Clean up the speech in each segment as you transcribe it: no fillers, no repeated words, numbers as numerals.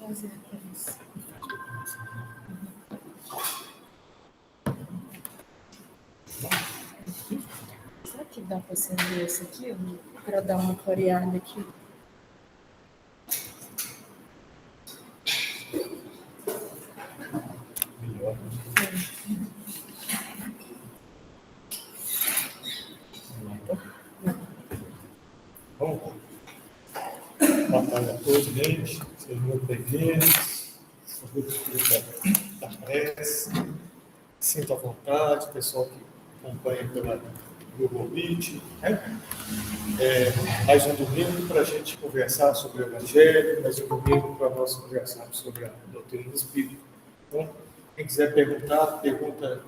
fazer aqueles. Será que dá para acender esse aqui? Para dar uma clareada aqui? Melhor. Bom, boa tarde a todos, gente. Sejam muito bem-vindos. O grupo espírita da prece. Sinta à vontade, pessoal que acompanha pela Google Meet. Mais um domingo para a gente conversar sobre o Evangelho, mais um domingo para nós conversarmos sobre a doutrina do Espírito. Então, quem quiser perguntar, pergunta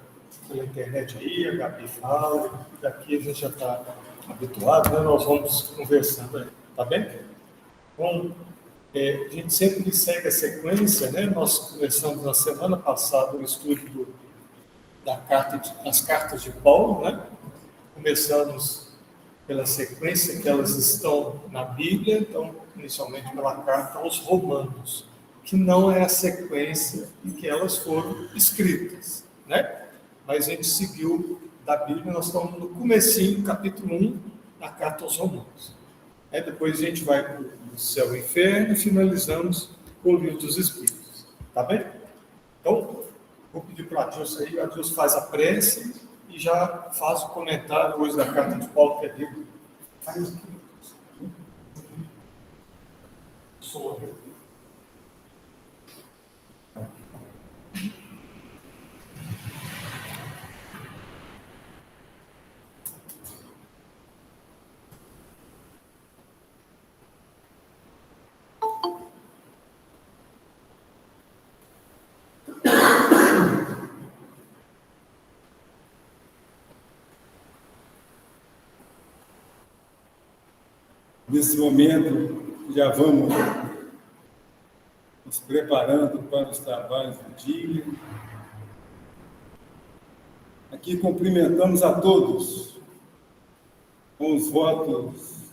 pela internet aí, a Gabi fala, daqui a gente já está habituado, né? Nós vamos conversando aí, tá bem? Bom, a gente sempre segue a sequência, né? Nós começamos na semana passada o estudo das cartas de Paulo, né? Começamos pela sequência que elas estão na Bíblia, então, inicialmente pela carta aos Romanos, que não é a sequência em que elas foram escritas, né? Mas a gente seguiu da Bíblia, nós estamos no comecinho, capítulo 1, da carta aos Romanos. Depois a gente vai para o céu e o inferno e finalizamos com o livro dos Espíritos, tá bem? Então, vou pedir para a Adilson aí, a Adilson faz a prece e já faz o comentário hoje da carta de Paulo, que é dele. Faz aqui. Sou eu. Nesse momento, já vamos nos preparando para os trabalhos do dia. Aqui cumprimentamos a todos com os votos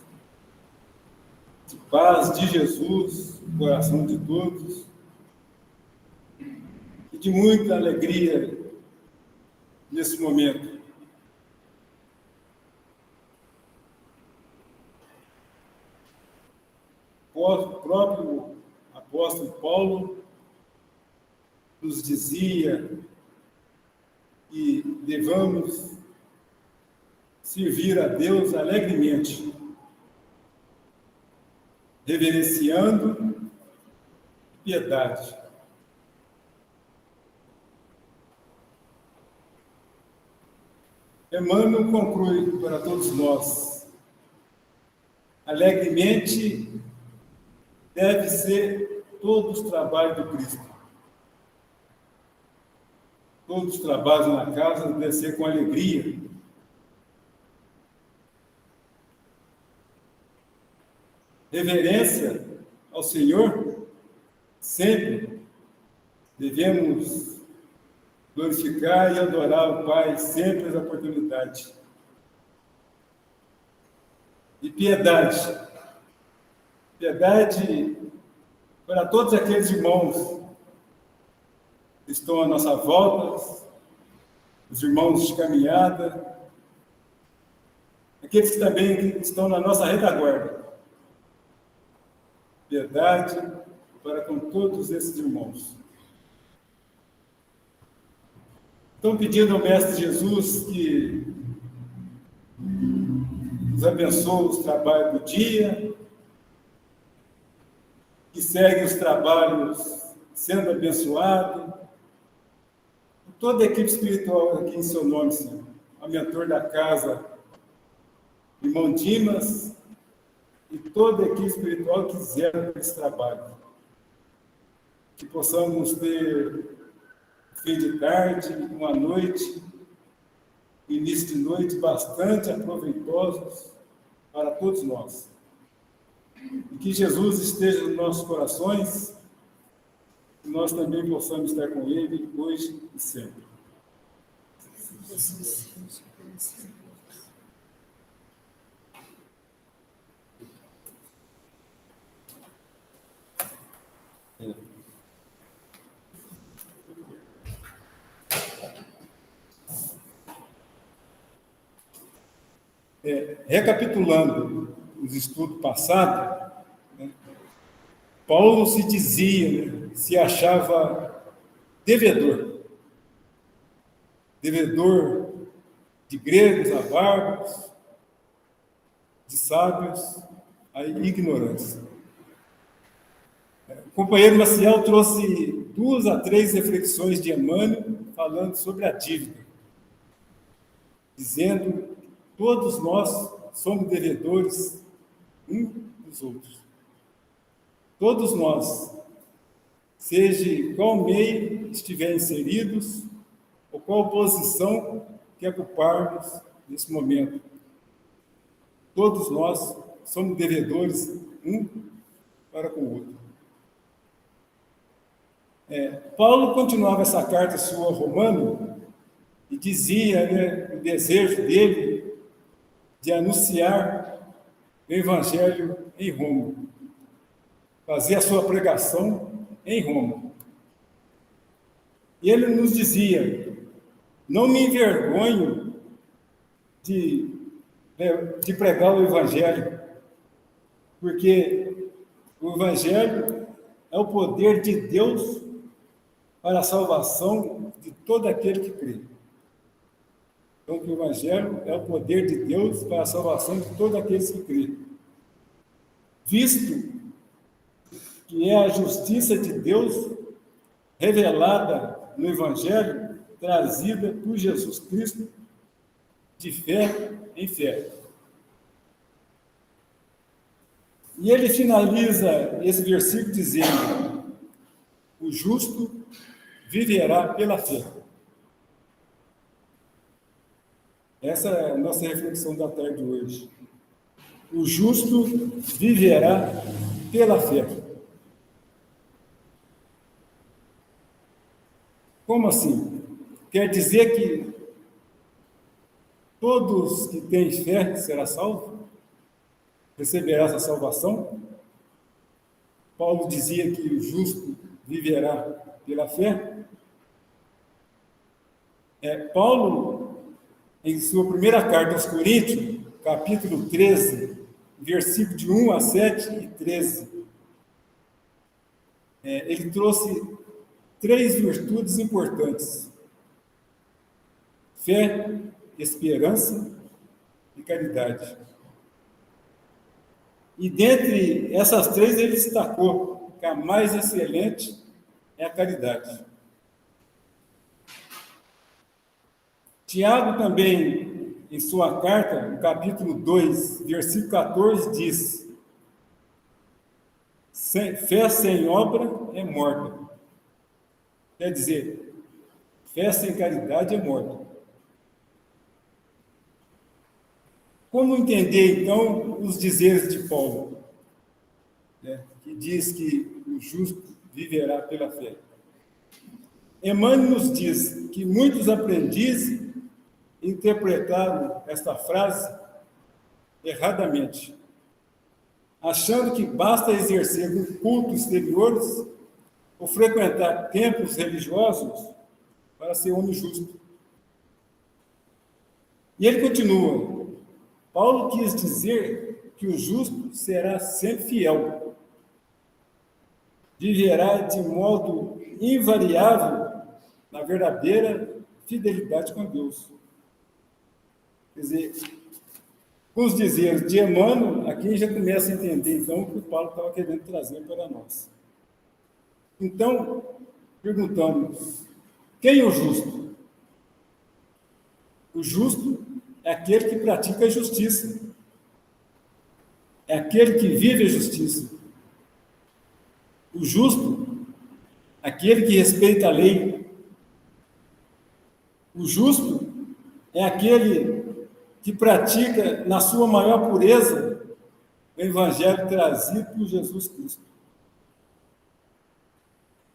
de paz de Jesus no coração de todos e de muita alegria nesse momento. O próprio apóstolo Paulo nos dizia que devamos servir a Deus alegremente, reverenciando piedade. Emmanuel conclui para todos nós: alegremente deve ser todos os trabalhos do Cristo. Todos os trabalhos na casa devem ser com alegria. Reverência ao Senhor, sempre devemos glorificar e adorar o Pai, sempre as oportunidades. E piedade. Piedade para todos aqueles irmãos que estão à nossa volta, os irmãos de caminhada, aqueles que também estão na nossa retaguarda. Piedade para com todos esses irmãos. Estão pedindo ao Mestre Jesus que nos abençoe os trabalhos do dia, que segue os trabalhos sendo abençoado. Toda a equipe espiritual aqui em seu nome, Senhor. O mentor da casa, irmão Dimas, e toda a equipe espiritual que fizeram esse trabalho. Que possamos ter fim de tarde, uma noite, início de noite bastante aproveitosos para todos nós. E que Jesus esteja nos nossos corações e nós também possamos estar com Ele hoje e sempre. Recapitulando os estudos passados, né, Paulo se dizia, né, se achava devedor de gregos a bárbaros, de sábios a ignorantes. O companheiro Maciel trouxe 2 a 3 reflexões de Emmanuel falando sobre a dívida, dizendo que todos nós somos devedores uns dos outros. Todos nós, seja qual meio estiver inseridos, ou qual posição que ocuparmos nesse momento. Todos nós somos devedores um para com o outro. Paulo continuava essa carta sua a Romano e dizia, né, o desejo dele de anunciar o Evangelho em Roma, fazer a sua pregação em Roma. E ele nos dizia: não me envergonho de pregar o Evangelho, porque o Evangelho é o poder de Deus para a salvação de todo aquele que crê. Então, o Evangelho é o poder de Deus para a salvação de todos aqueles que crê. Visto que é a justiça de Deus revelada no Evangelho, trazida por Jesus Cristo, de fé em fé. E ele finaliza esse versículo dizendo: o justo viverá pela fé. Essa é a nossa reflexão da tarde de hoje. O justo viverá pela fé. Como assim? Quer dizer que todos que têm fé serão salvos? Receberá essa salvação? Paulo dizia que o justo viverá pela fé. Paulo, em sua primeira carta aos Coríntios, capítulo 13, versículo de 1 a 7 e 13, ele trouxe 3 virtudes importantes: fé, esperança e caridade. E dentre essas 3 ele destacou que a mais excelente é a caridade. Tiago também, em sua carta, no capítulo 2, versículo 14, diz: fé sem obra é morta. Quer dizer, fé sem caridade é morta. Como entender, então, os dizeres de Paulo, né, que diz que o justo viverá pela fé? Emmanuel nos diz que muitos aprendizes interpretaram esta frase erradamente, achando que basta exercer um culto exteriores ou frequentar templos religiosos para ser homem justo. E ele continua: Paulo quis dizer que o justo será sempre fiel, viverá de modo invariável na verdadeira fidelidade com Deus. Quer dizer, com os dizeres de Emmanuel, aqui a gente já começa a entender, então, o que o Paulo estava querendo trazer para nós. Então, perguntamos: quem é o justo? O justo é aquele que pratica a justiça, é aquele que vive a justiça. O justo é aquele que respeita a lei. O justo é aquele que pratica na sua maior pureza o Evangelho trazido por Jesus Cristo.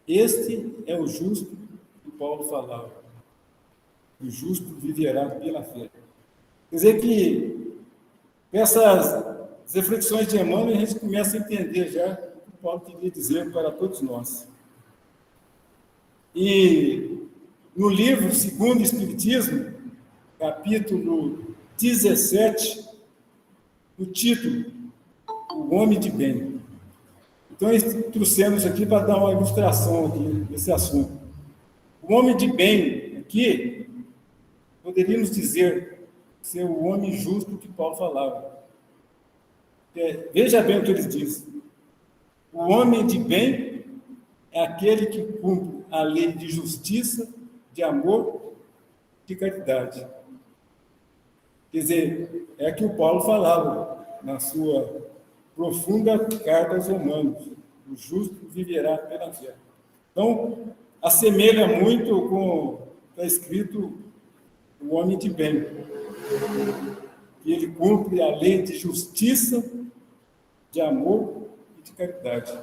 Este é o justo que Paulo falava. O justo viverá pela fé. Quer dizer que, com essas reflexões de Emmanuel, a gente começa a entender já o que Paulo queria dizer para todos nós. E no livro Segundo o Espiritismo, capítulo 17, o título, o homem de bem. Então, trouxemos aqui para dar uma ilustração aqui desse assunto. O homem de bem aqui, poderíamos dizer, ser o homem justo que Paulo falava. Veja bem o que ele diz. O homem de bem é aquele que cumpre a lei de justiça, de amor, de caridade. Quer dizer, é que o Paulo falava na sua profunda carta aos Romanos: o justo viverá pela fé. Então, assemelha muito com o que está escrito o homem de bem, que ele cumpre a lei de justiça, de amor e de caridade.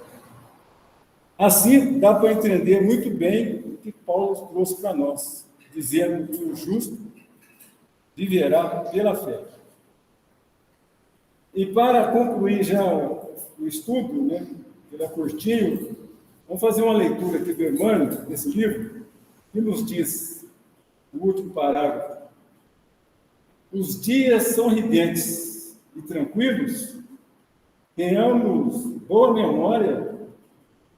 Assim, dá para entender muito bem o que Paulo trouxe para nós, dizendo que o justo viverá pela fé. E para concluir já o estudo, né, ele é curtinho, vamos fazer uma leitura aqui do Emmanuel, desse livro, que nos diz, no último parágrafo: os dias são ridentes e tranquilos, tenhamos boa memória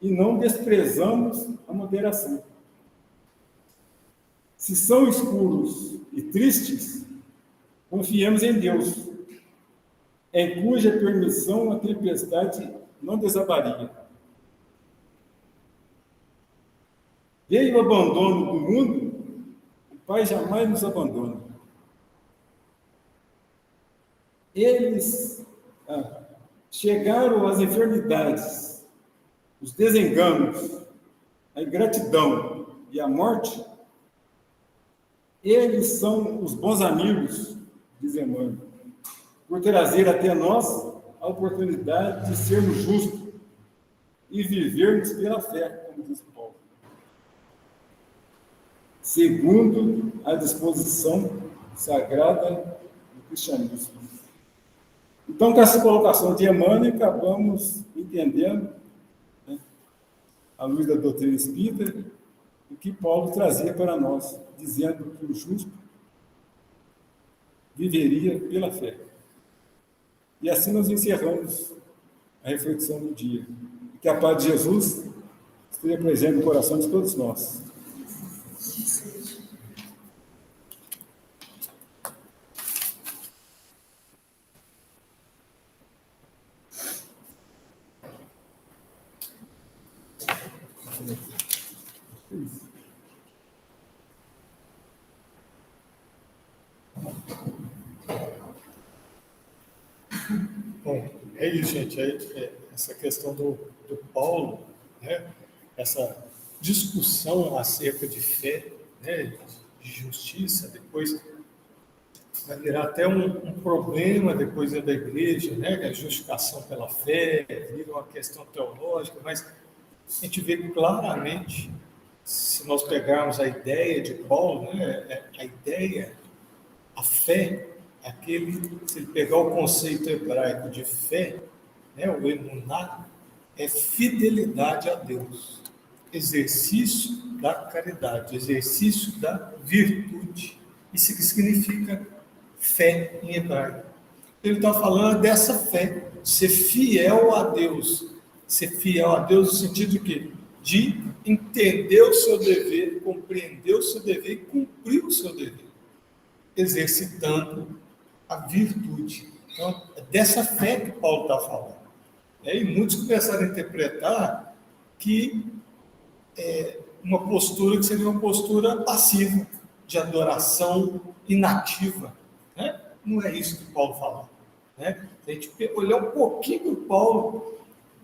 e não desprezamos a moderação. Se são escuros e tristes, confiemos em Deus, em cuja permissão a tempestade não desabaria. Veio o abandono do mundo, o Pai jamais nos abandona. Eles chegaram às enfermidades, os desenganos, a ingratidão e a morte. Eles são os bons amigos, diz Emmanuel, por trazer até nós a oportunidade de sermos justos e vivermos pela fé, como diz Paulo, segundo a disposição sagrada do cristianismo. Então, com essa colocação de Emmanuel, acabamos entendendo, né, à luz da doutrina espírita, o que Paulo trazia para nós, dizendo que o justo viveria pela fé. E assim nós encerramos a reflexão do dia. Que a paz de Jesus esteja presente no coração de todos nós. Bom, é isso, gente. Essa questão do Paulo, né? Essa discussão acerca de fé, né? De justiça, depois vai virar até um problema depois da igreja, né? A justificação pela fé, vira uma questão teológica, mas a gente vê claramente, se nós pegarmos a ideia de Paulo, né? A ideia, a fé, se ele pegar o conceito hebraico de fé, né, o emuná, é fidelidade a Deus, exercício da caridade, exercício da virtude. Isso que significa fé em hebraico. Ele está falando dessa fé, ser fiel a Deus. Ser fiel a Deus no sentido de quê? De entender o seu dever, compreender o seu dever e cumprir o seu dever, exercitando a virtude. Então, é dessa fé que Paulo está falando. E muitos começaram a interpretar que uma postura que seria uma postura passiva, de adoração inativa. Né? Não é isso que Paulo fala. Né? Se a gente olhar um pouquinho do Paulo,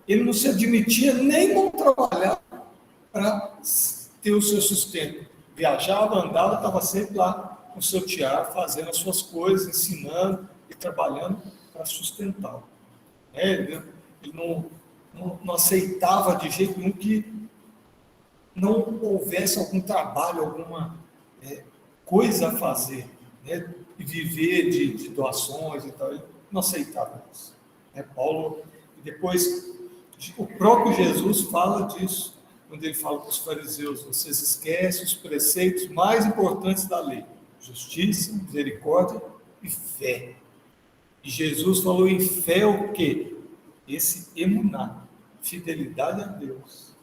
ele não se admitia nem não trabalhar para ter o seu sustento. Viajava, andava, estava sempre lá com o seu tiara, fazendo as suas coisas, ensinando e trabalhando para sustentá-lo. Ele não aceitava de jeito nenhum que não houvesse algum trabalho, alguma coisa a fazer, né? E viver de doações e tal. Ele não aceitava isso. Paulo, e depois, o próprio Jesus fala disso, quando ele fala para os fariseus: vocês esquecem os preceitos mais importantes da lei: justiça, misericórdia e fé. E Jesus falou em fé o quê? Esse emuná, fidelidade a Deus,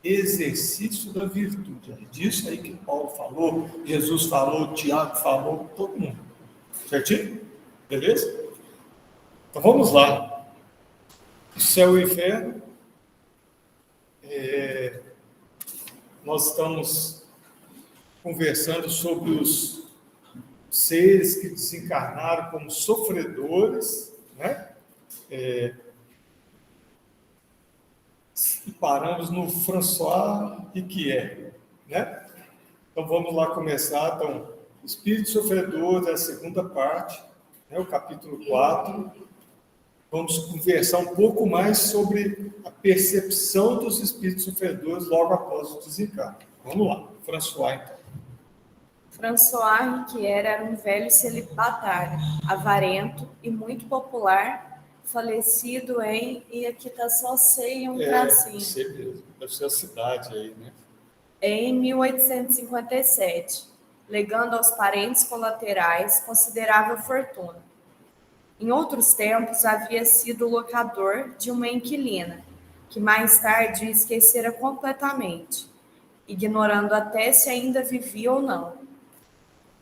exercício da virtude. É disso aí que Paulo falou, Jesus falou, Tiago falou, todo mundo. Certinho? Beleza? Então vamos lá. O céu e o inferno. Nós estamos conversando sobre os seres que desencarnaram como sofredores, né? E paramos no François Riquier, né? Então vamos lá começar. Então, Espírito Sofredor é a segunda parte, né? O capítulo 4. Vamos conversar um pouco mais sobre a percepção dos espíritos sofredores logo após o desencarne. Vamos lá, François, então. François Riquier era um velho celibatário, avarento e muito popular, falecido e aqui está só sei um tracinho. Sei mesmo, deve ser a cidade aí, né? Em 1857, legando aos parentes colaterais considerável fortuna. Em outros tempos, havia sido locador de uma inquilina, que mais tarde o esquecera completamente, ignorando até se ainda vivia ou não.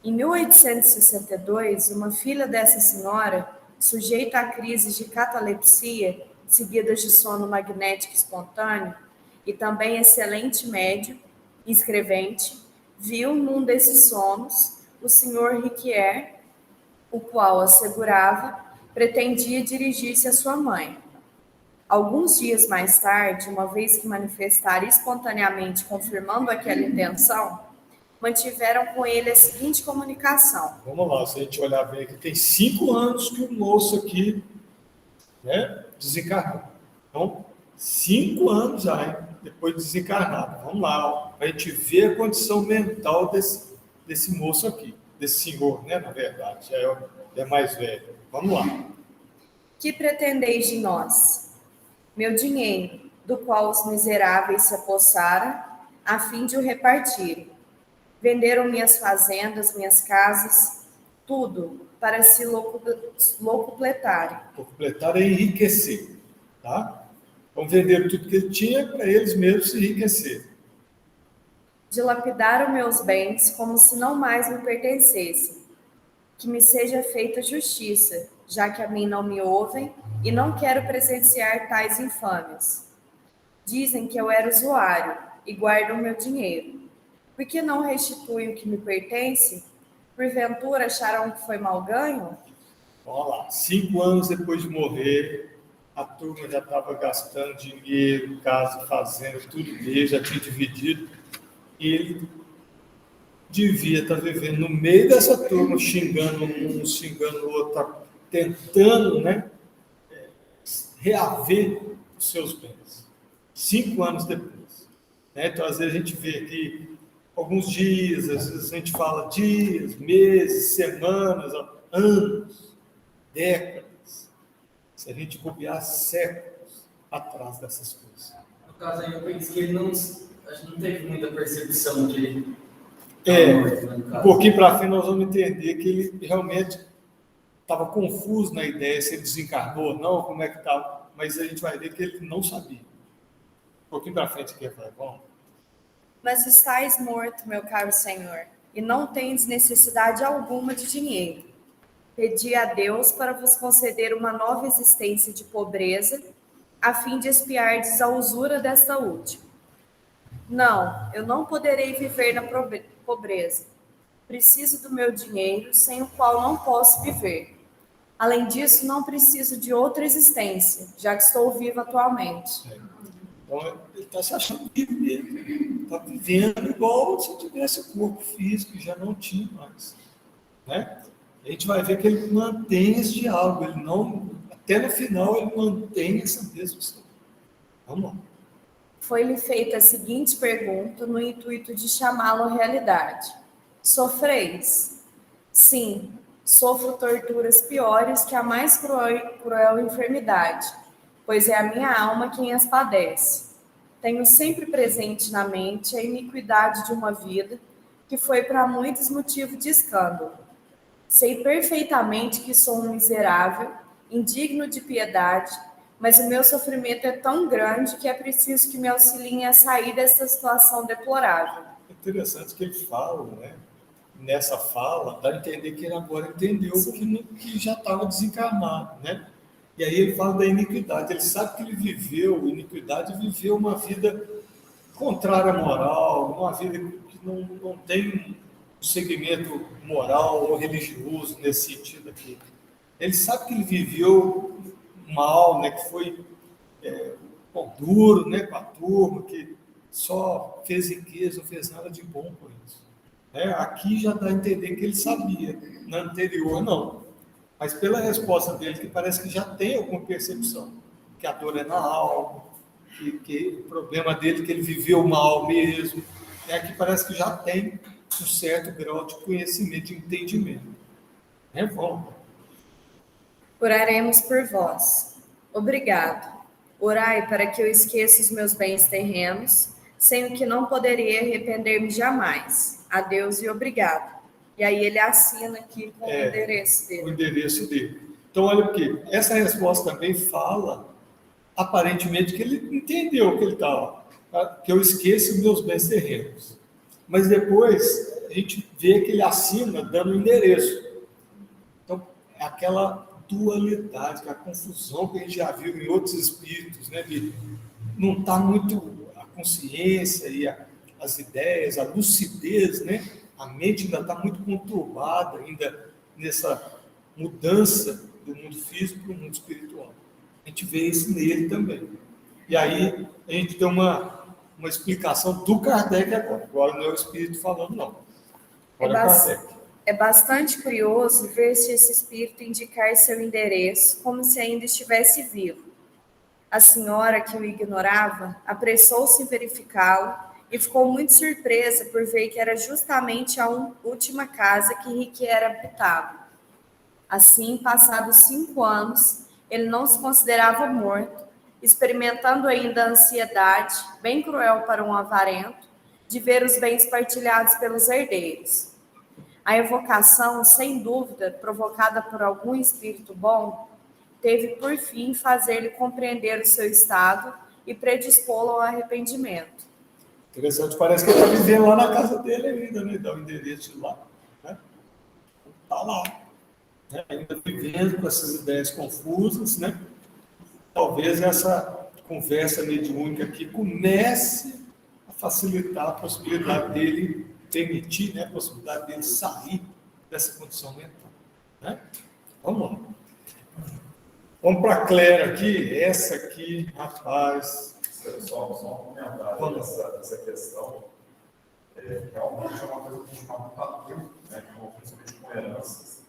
Em 1862, uma filha dessa senhora, sujeita a crises de catalepsia, seguidas de sono magnético espontâneo, e também excelente médium e escrevente, viu num desses sonos o Sr. Riquier, o qual assegurava pretendia dirigir-se à sua mãe. Alguns dias mais tarde, uma vez que manifestara espontaneamente confirmando aquela intenção, mantiveram com ele a seguinte comunicação. Vamos lá, se a gente olhar bem aqui, tem 5 anos que o moço aqui, né, desencarnou. Então, 5 anos já, hein, depois de desencarnado. Vamos lá, para a gente ver a condição mental desse moço aqui, desse senhor, né, na verdade, já é mais velho. Vamos lá. Que pretendeis de nós? Meu dinheiro, do qual os miseráveis se apossaram, a fim de o repartirem. Venderam minhas fazendas, minhas casas, tudo, para se locupletarem. Locupletar é enriquecer, tá? Então, venderam tudo que ele tinha para eles mesmos se enriquecer. Dilapidaram meus bens como se não mais me pertencessem. Que me seja feita justiça, já que a mim não me ouvem e não quero presenciar tais infâmias. Dizem que eu era usuário e guardam meu dinheiro. Por que não restituem o que me pertence? Porventura acharam que foi mal ganho? Olha lá, 5 anos depois de morrer, a turma já estava gastando dinheiro, casa, fazenda, tudo dele, já tinha dividido. E ele devia estar vivendo no meio dessa turma, xingando um, xingando o outro, tentando, né, reaver os seus bens. 5 anos depois. Né? Então, às vezes a gente vê aqui alguns dias, às vezes a gente fala dias, meses, semanas, anos, décadas. Se a gente bobear séculos atrás dessas coisas. No caso aí, eu penso que ele não teve muita percepção de ele. Um pouquinho para frente nós vamos entender que ele realmente estava confuso na ideia se ele desencarnou ou não, como é que estava, mas a gente vai ver que ele não sabia. Um pouquinho para frente aqui, vamos. Mas estáis morto, meu caro senhor, e não tendes necessidade alguma de dinheiro. Pedi a Deus para vos conceder uma nova existência de pobreza, a fim de expiardes a usura desta última. Não, eu não poderei viver na pobreza. Preciso do meu dinheiro, sem o qual não posso viver. Além disso, não preciso de outra existência, já que estou vivo atualmente. Então, ele está se achando vivo mesmo. Está vivendo igual se tivesse o corpo físico, já não tinha mais. Né? A gente vai ver que ele mantém esse diálogo, ele não, até no final ele mantém essa mesma história. Vamos lá. Foi-lhe feita a seguinte pergunta no intuito de chamá-lo à realidade. Sofreis? Sim, sofro torturas piores que a mais cruel enfermidade, pois é a minha alma quem as padece. Tenho sempre presente na mente a iniquidade de uma vida que foi para muitos motivo de escândalo. Sei perfeitamente que sou um miserável indigno de piedade, mas o meu sofrimento é tão grande que é preciso que me auxiliem a sair dessa situação deplorável. É interessante que ele fala, né? Nessa fala, dá a entender que ele agora entendeu que já estava desencarnado, né? E aí ele fala da iniquidade. Ele sabe que ele viveu iniquidade, viveu uma vida contrária à moral, uma vida que não tem um segmento moral ou religioso nesse sentido aqui. Ele sabe que ele viveu mal, né? Que foi duro, né? Com a turma, que só fez riqueza, não fez nada de bom com isso. Aqui já dá a entender que ele sabia, na anterior não. Mas pela resposta dele, que parece que já tem alguma percepção, que a dor é na alma, que o problema dele é que ele viveu mal mesmo, que parece que já tem um certo grau de conhecimento, de entendimento. Vamos. Oraremos por vós. Obrigado. Orai para que eu esqueça os meus bens terrenos, sem o que não poderia arrepender-me jamais. Adeus e obrigado. E aí ele assina aqui com o endereço dele. O endereço dele. Então, olha o quê? Essa resposta também fala, aparentemente, que ele entendeu que ele estava, que eu esqueço meus bens terrenos. Mas depois, a gente vê que ele assina dando o endereço. Então, é aquela dualidade, a confusão que a gente já viu em outros espíritos, né? De não está muito a consciência e as ideias, a lucidez, né? A mente ainda está muito conturbada, ainda nessa mudança do mundo físico para o mundo espiritual. A gente vê isso nele também. E aí a gente tem uma explicação do Kardec agora. Agora não é o espírito falando, não. Agora é Kardec. É bastante curioso ver se esse espírito indicar seu endereço como se ainda estivesse vivo. A senhora, que o ignorava, apressou-se em verificá-lo e ficou muito surpresa por ver que era justamente a última casa que Riquier habitava. Assim, passados 5 anos, ele não se considerava morto, experimentando ainda a ansiedade, bem cruel para um avarento, de ver os bens partilhados pelos herdeiros. A evocação, sem dúvida, provocada por algum espírito bom, teve por fim fazer-lhe compreender o seu estado e predispô-lo ao arrependimento. Interessante, parece que ele está vivendo lá na casa dele ainda, né? Dá o endereço de lá. Está lá. Ainda vivendo com essas ideias confusas, né? Talvez essa conversa mediúnica aqui comece a facilitar a possibilidade dele permitir, né? A possibilidade dele sair dessa condição mental. Né? Vamos lá. Vamos para a Clélia aqui. Essa aqui, rapaz... Só um comentário dessa questão. Realmente é uma coisa que a gente fala muito atual, né? Principalmente com heranças.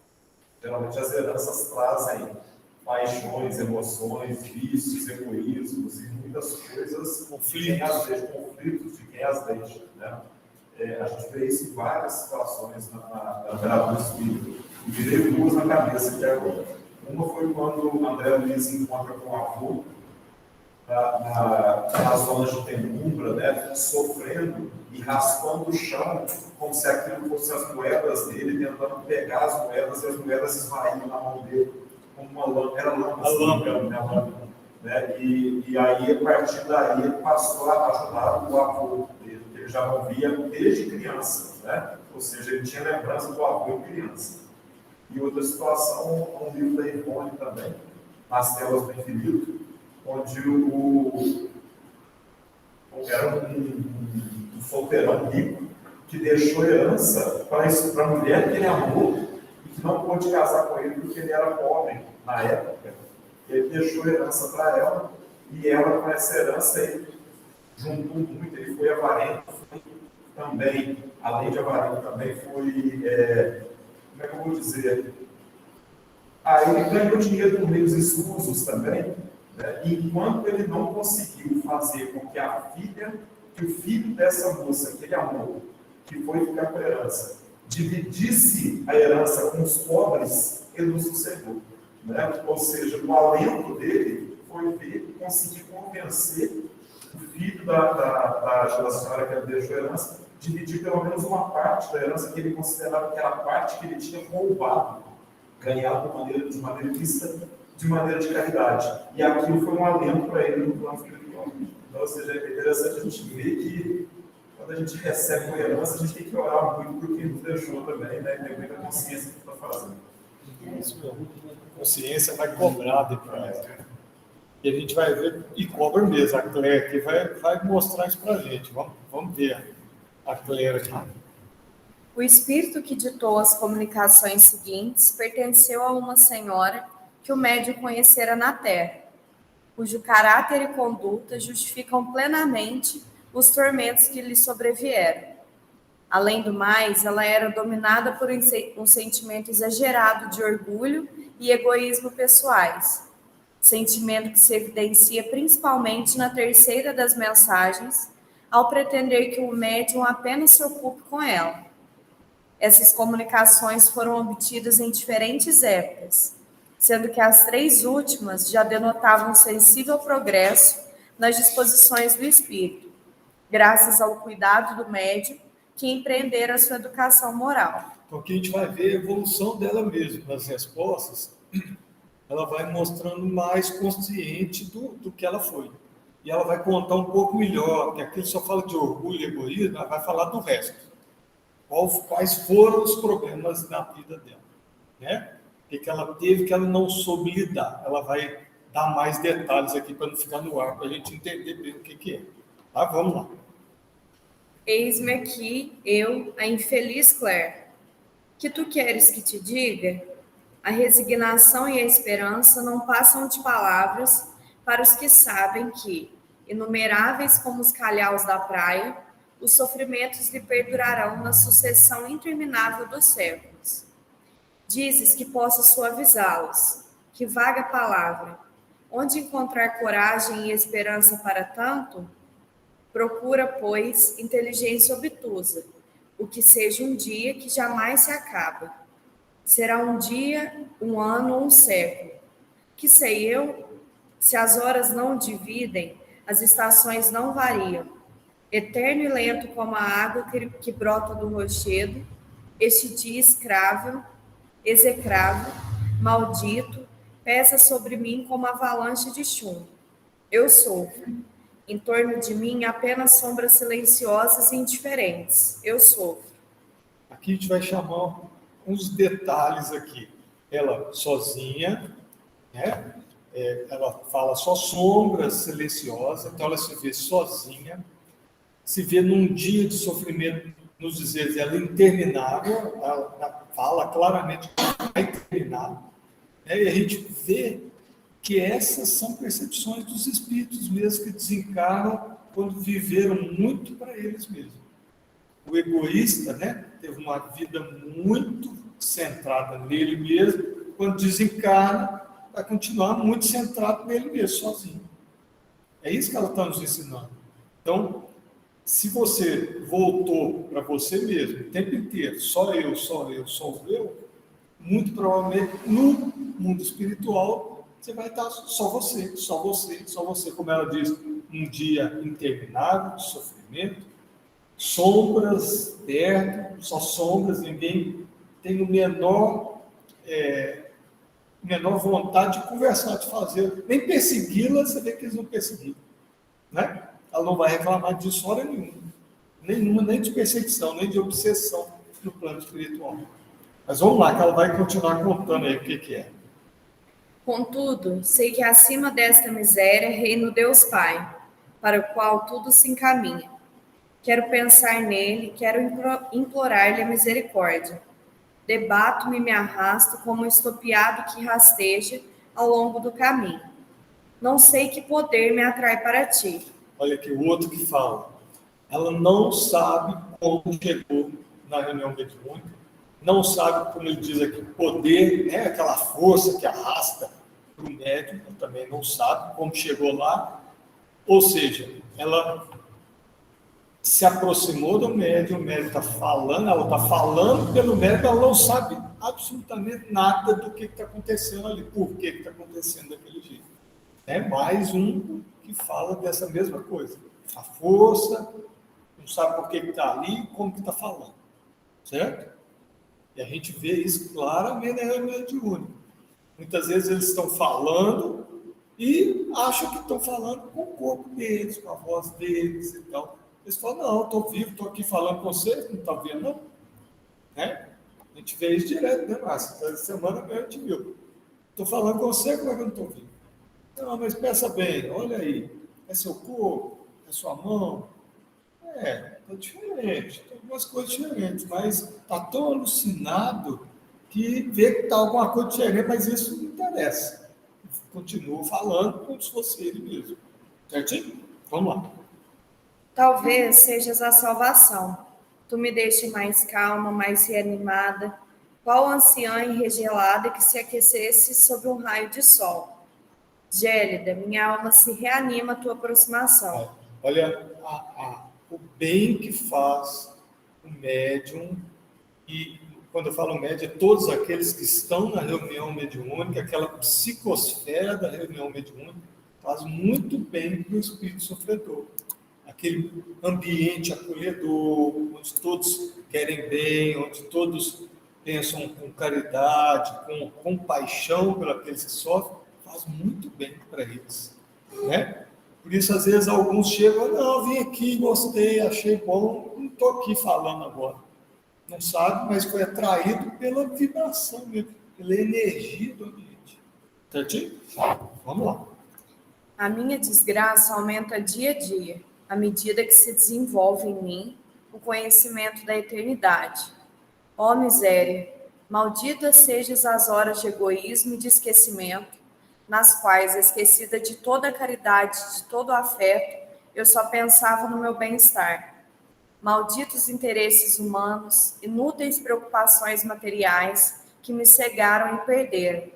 Geralmente as heranças trazem paixões, emoções, vícios, egoísmos e muitas coisas, conflitos de quem as deixa. Né? A gente vê isso em várias situações na vida do espírito. E me veio 2 na cabeça aqui agora. Uma foi quando o André Luiz encontra com o avô nas zonas de penumbra, né, sofrendo e raspando o chão, como se aquilo fosse as moedas dele, tentando pegar as moedas e as moedas esvaindo na mão dele, como uma lâmpada, era lâmpada, né? E aí, a partir daí, ele passou a ajudar o avô dele, que ele já não via desde criança, né? Ou seja, ele tinha lembrança do avô criança. E outra situação, um livro da Ivone também, Nas Telas do Infinito, onde era um solteirão rico que deixou herança para a mulher que ele amou e que não pôde casar com ele porque ele era pobre na época. Ele deixou herança para ela e ela, com essa herança, ele juntou muito, ele foi avarento também, além de avarento também foi, como é que eu vou dizer? Ele ganhou dinheiro por meios escusos também, né? Enquanto ele não conseguiu fazer com que que o filho dessa moça que ele amou, que foi ficar com a herança, dividisse a herança com os pobres, ele não sossegou. Né? Ou seja, o alento dele foi conseguir convencer o filho da senhora que ele deixou a herança, dividir pelo menos uma parte da herança que ele considerava que era a parte que ele tinha roubado, ganhado de maneira ilícita de maneira de caridade. E aquilo foi um alento para ele no plano espiritual. Então, ou seja, é interessante a gente ver que quando a gente recebe uma herança, a gente tem que orar muito por quem nos deixou também, né? Ter muita consciência do que está fazendo. Isso mesmo. A consciência vai cobrar depois. E a gente vai ver, e cobra mesmo. A Cléia aqui vai mostrar isso para a gente. Vamos ver a Cléia aqui. O espírito que ditou as comunicações seguintes pertenceu a uma senhora que o médium conhecera na Terra, cujo caráter e conduta justificam plenamente os tormentos que lhe sobrevieram. Além do mais, ela era dominada por um sentimento exagerado de orgulho e egoísmo pessoais, sentimento que se evidencia principalmente na terceira das mensagens, ao pretender que o médium apenas se ocupe com ela. Essas comunicações foram obtidas em diferentes épocas, sendo que as 3 últimas já denotavam sensível progresso nas disposições do espírito, graças ao cuidado do médium que empreendera a sua educação moral. Então, aqui a gente vai ver a evolução dela mesmo, nas respostas, ela vai mostrando mais consciente do que ela foi. E ela vai contar um pouco melhor, que aquilo só fala de orgulho e egoísmo, ela vai falar do resto. Quais foram os problemas da vida dela, né? O que ela teve que ela não soube lidar. Ela vai dar mais detalhes aqui para não ficar no ar, para a gente entender bem o que é. Tá? Vamos lá. Eis-me aqui, eu, a infeliz Claire. Que tu queres que te diga? A resignação e a esperança não passam de palavras para os que sabem que, inumeráveis como os calhaus da praia, os sofrimentos lhe perdurarão na sucessão interminável dos séculos. Dizes que posso suavizá-los. Que vaga palavra! Onde encontrar coragem e esperança para tanto? Procura, pois, inteligência obtusa, o que seja um dia que jamais se acaba. Será um dia, um ano ou um século. Que sei eu? Se as horas não dividem, as estações não variam. Eterno e lento como a água que brota do rochedo, este dia escravo, execrável, maldito, pesa sobre mim como avalanche de chumbo. Eu sofro. Em torno de mim apenas sombras silenciosas e indiferentes. Eu sofro. Aqui a gente vai chamar uns detalhes aqui. Ela sozinha, né? Ela fala só sombras silenciosas, então ela se vê sozinha, se vê num dia de sofrimento, nos dizeres dela, interminável, ela fala claramente que vai terminar, né? E a gente vê que essas são percepções dos espíritos mesmo, que desencarnam quando viveram muito para eles mesmos. O egoísta, né, teve uma vida muito centrada nele mesmo, quando desencarna, vai continuar muito centrado nele mesmo, sozinho. É isso que ela está nos ensinando. Então, se você voltou para você mesmo o tempo inteiro, só eu, muito provavelmente no mundo espiritual, você vai estar só você, como ela diz, um dia interminável de sofrimento, sombras perto, só sombras, ninguém tem o menor vontade de conversar, de fazer, nem persegui-la, você vê que eles não perseguiram, né? Ela não vai reclamar disso hora nenhuma, nem de perseguição, nem de obsessão no plano espiritual. Mas vamos lá, que ela vai continuar contando aí o que é. Contudo, sei que acima desta miséria reina o Deus Pai, para o qual tudo se encaminha. Quero pensar nele, quero implorar-lhe a misericórdia. Debato-me e me arrasto como um estopiado que rasteja ao longo do caminho. Não sei que poder me atrai para ti. Olha aqui, o outro que fala. Ela não sabe como chegou na reunião mediúnica, não sabe, como ele diz aqui, poder, né, aquela força que arrasta para o médium, ela também não sabe como chegou lá. Ou seja, ela se aproximou do médium, o médium está falando, ela está falando pelo médium, ela não sabe absolutamente nada do que está acontecendo ali, por que está acontecendo daquele jeito. É mais um que fala dessa mesma coisa. A força, não sabe por que está ali e como que está falando. Certo? E a gente vê isso claramente na reunião mediúnica. Muitas vezes eles estão falando e acham que estão falando com o corpo deles, com a voz deles e tal. Eles falam, não, estou vivo, estou aqui falando com você, não está vendo, não? Né? A gente vê isso direto, né, Márcio? Essa semana mesmo a gente viu. Estou falando com você, como é que eu não estou vivo? Não, mas pensa bem, olha aí, é seu corpo, é sua mão? Está diferente, tem algumas coisas diferentes, mas está tão alucinado que vê que está alguma coisa diferente, mas isso não interessa. Continua falando como se fosse ele mesmo. Certinho? Vamos lá. Talvez sejas a salvação. Tu me deixes mais calma, mais reanimada, qual anciã enregelada que se aquecesse sob um raio de sol. Gélida, minha alma se reanima à tua aproximação. Olha o bem que faz o médium, e quando eu falo médium, é todos aqueles que estão na reunião mediúnica, aquela psicosfera da reunião mediúnica, faz muito bem para o espírito sofredor. Aquele ambiente acolhedor, onde todos querem bem, onde todos pensam com caridade, com compaixão por aqueles que sofrem, faz muito bem para eles, né? Por isso, às vezes, alguns chegam, não, vim aqui, gostei, achei bom, não estou aqui falando agora. Não sabe, mas foi atraído pela vibração mesmo, pela energia do ambiente. Certinho? Vamos lá. A minha desgraça aumenta dia a dia, à medida que se desenvolve em mim o conhecimento da eternidade. Ó miséria, malditas sejas as horas de egoísmo e de esquecimento, nas quais, esquecida de toda a caridade, de todo o afeto, eu só pensava no meu bem-estar. Malditos interesses humanos, inúteis preocupações materiais que me cegaram e perderam.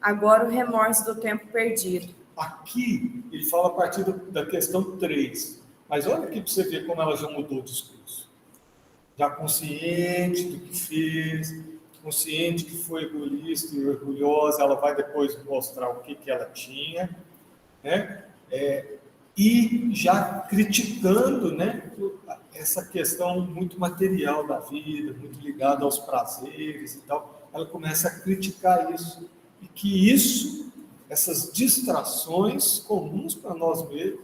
Agora o remorso do tempo perdido. Aqui, ele fala a partir da questão 3. Mas olha aqui para você ver como ela já mudou o discurso. Já consciente do que fez, consciente que foi egoísta e orgulhosa, ela vai depois mostrar o que ela tinha, né? E já criticando, né, essa questão muito material da vida, muito ligada aos prazeres e tal. Ela começa a criticar isso. E que isso, essas distrações comuns para nós mesmos,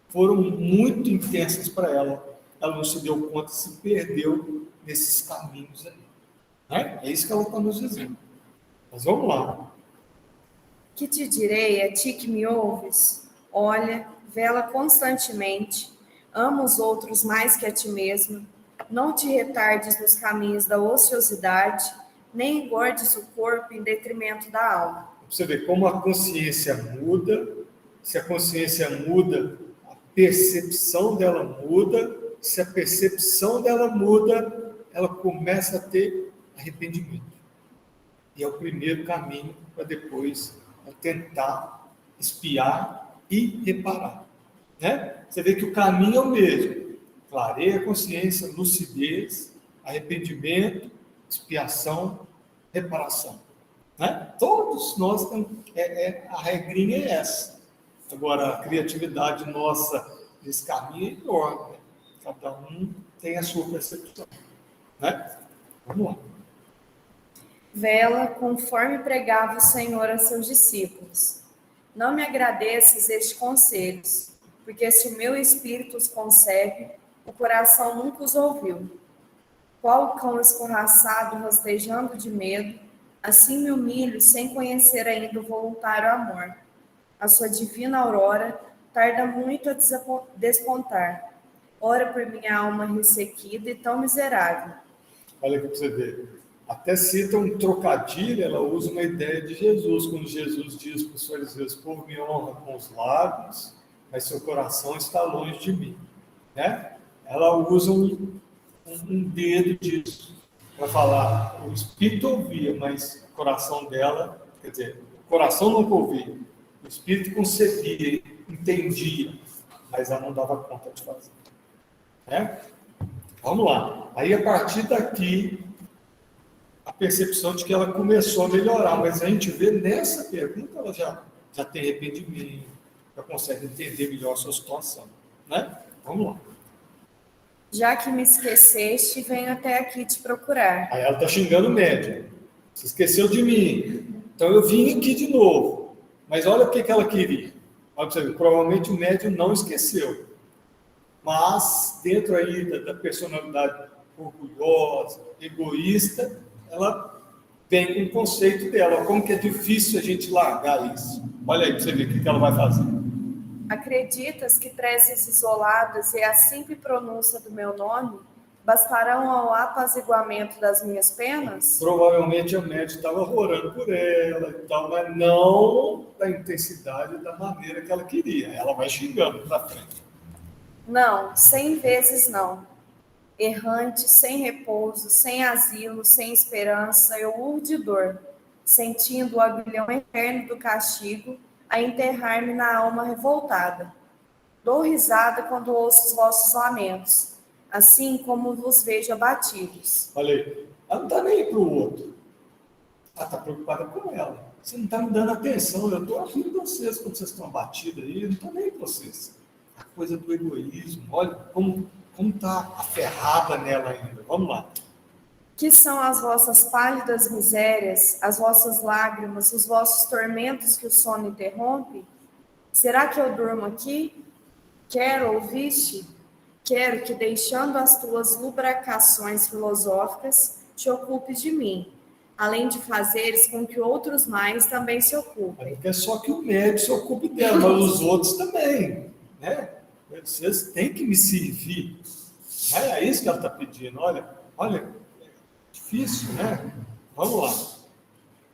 foram muito intensas para ela. Ela não se deu conta, se perdeu nesses caminhos aí. Né? É isso que ela está nos dizendo. Mas vamos lá. Que te direi a ti que me ouves? Olha, vela constantemente, ama os outros mais que a ti mesma, não te retardes nos caminhos da ociosidade, nem engordes o corpo em detrimento da alma. Você vê como a consciência muda, se a consciência muda, a percepção dela muda, se a percepção dela muda, ela começa a ter arrependimento. E é o primeiro caminho para depois tentar espiar e reparar. Né? Você vê que o caminho é o mesmo. Clareia a consciência, lucidez, arrependimento, expiação, reparação. Né? Todos nós temos, a regrinha é essa. Agora, a criatividade nossa nesse caminho é enorme. Né? Cada um tem a sua percepção. Né? Vamos lá. Vela conforme pregava o Senhor a seus discípulos. Não me agradeças estes conselhos, porque se o meu espírito os concebe, o coração nunca os ouviu. Qual cão escorraçado, rastejando de medo, assim me humilho sem conhecer ainda o voluntário amor. A sua divina aurora tarda muito a despontar. Ora por minha alma ressequida e tão miserável. Olha aqui para você ver. Até cita um trocadilho, ela usa uma ideia de Jesus, quando Jesus diz para os fariseus: povo me honra com os lábios, mas seu coração está longe de mim. Né? Ela usa um dedo disso para falar, o espírito ouvia, mas o coração dela, quer dizer, o coração nunca ouvia, o espírito concebia, entendia, mas ela não dava conta de fazer. Né? Vamos lá. Aí, a partir daqui, a percepção de que ela começou a melhorar, mas a gente vê nessa pergunta, ela já tem arrependimento, já consegue entender melhor a sua situação. Né? Vamos lá. Já que me esqueceste, venho até aqui te procurar. Aí ela está xingando o médium. Você esqueceu de mim. Então eu vim aqui de novo, mas olha o que ela queria. Olha pra você ver, provavelmente o médium não esqueceu, mas dentro aí da personalidade orgulhosa, egoísta, ela vem com o conceito dela. Como que é difícil a gente largar isso. Olha aí para você ver o que ela vai fazer. Acreditas que preces isoladas e a simples pronúncia do meu nome bastarão ao apaziguamento das minhas penas? Provavelmente a médium estava orando por ela e tal, mas não da intensidade e da maneira que ela queria. Ela vai xingando para frente. Não, 100 vezes não. Errante, sem repouso, sem asilo, sem esperança, eu urro de dor, sentindo o aguilhão eterno do castigo a enterrar-me na alma revoltada. Dou risada quando ouço os vossos lamentos, assim como vos vejo abatidos. Olha aí, ela não está nem para o outro. Ela está preocupada com ela. Você não está me dando atenção, eu estou afim de vocês quando vocês estão abatidos aí, eu não estou nem para vocês. A coisa do egoísmo, olha como está aferrada nela ainda. Vamos lá. Que são as vossas pálidas misérias, as vossas lágrimas, os vossos tormentos que o sono interrompe? Será que eu durmo aqui? Quero, ouviste? Quero que, deixando as tuas lubracações filosóficas, te ocupes de mim, além de fazeres com que outros mais também se ocupem. Não quer só que o médico se ocupe dela, mas os outros também, né? Vocês têm que me servir. É isso que ela está pedindo. Olha, difícil, né? Vamos lá.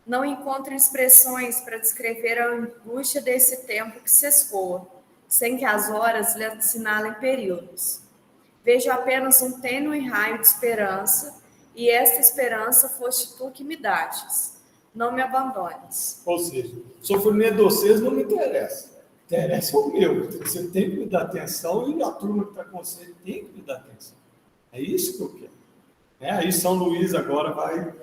Não encontro expressões para descrever a angústia desse tempo que se escoa, sem que as horas lhe assinalem períodos. Vejo apenas um tênue raio de esperança, e esta esperança foste tu que me dastes. Não me abandones. Ou seja, o sofrimento de vocês não me interessa. Interessa o meu. Você tem que me dar atenção e a turma que está com você tem que me dar atenção. É isso que eu quero. Aí São Luís agora vai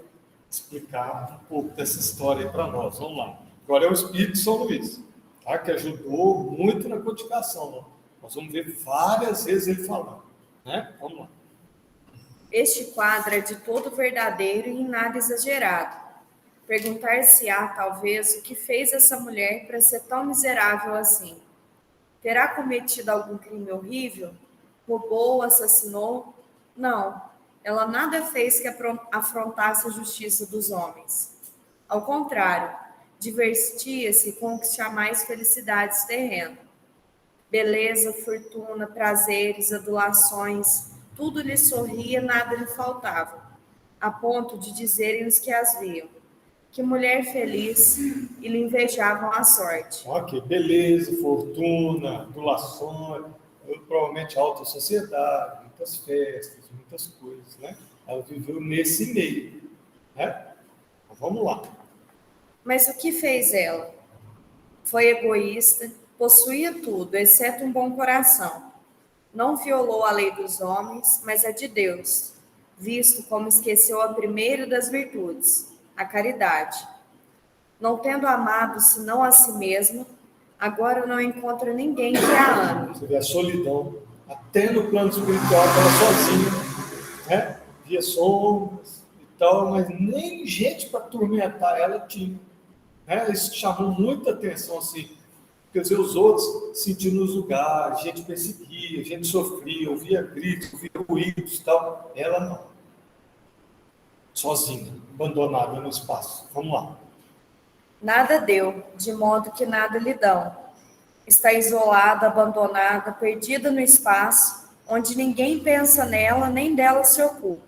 explicar um pouco dessa história para nós. Vamos lá. Agora é o Espírito de São Luís, tá? Que ajudou muito na codificação. Né? Nós vamos ver várias vezes ele falando. Né? Vamos lá. Este quadro é de todo verdadeiro e em nada exagerado. Perguntar-se-á, talvez, o que fez essa mulher para ser tão miserável assim. Terá cometido algum crime horrível? Roubou, assassinou? Não, ela nada fez que afrontasse a justiça dos homens. Ao contrário, divertia-se com o que chamais felicidades terrenas. Beleza, fortuna, prazeres, adulações, tudo lhe sorria, nada lhe faltava, a ponto de dizerem os que as viam: que mulher feliz, e lhe invejavam a sorte. Ok, beleza, fortuna, adulações, provavelmente alta sociedade, muitas festas, muitas coisas, né? Ela viveu nesse meio, né? Então, vamos lá. Mas o que fez ela? Foi egoísta, possuía tudo, exceto um bom coração. Não violou a lei dos homens, mas a de Deus, visto como esqueceu a primeira das virtudes, a caridade. Não tendo amado senão a si mesmo, agora não encontra ninguém que a ame. Você vê a solidão, até no plano espiritual, ela sozinha, né? Via sombras e tal, mas nem gente para atormentar ela tinha. Né? Isso chamou muita atenção, assim, quer dizer, os outros sentindo nos lugares, gente perseguia, gente sofria, ouvia gritos, ouvia ruídos e tal. Ela não. Sozinha, abandonada no espaço. Vamos lá. Nada deu, de modo que nada lhe dão. Está isolada, abandonada, perdida no espaço, onde ninguém pensa nela, nem dela se ocupa.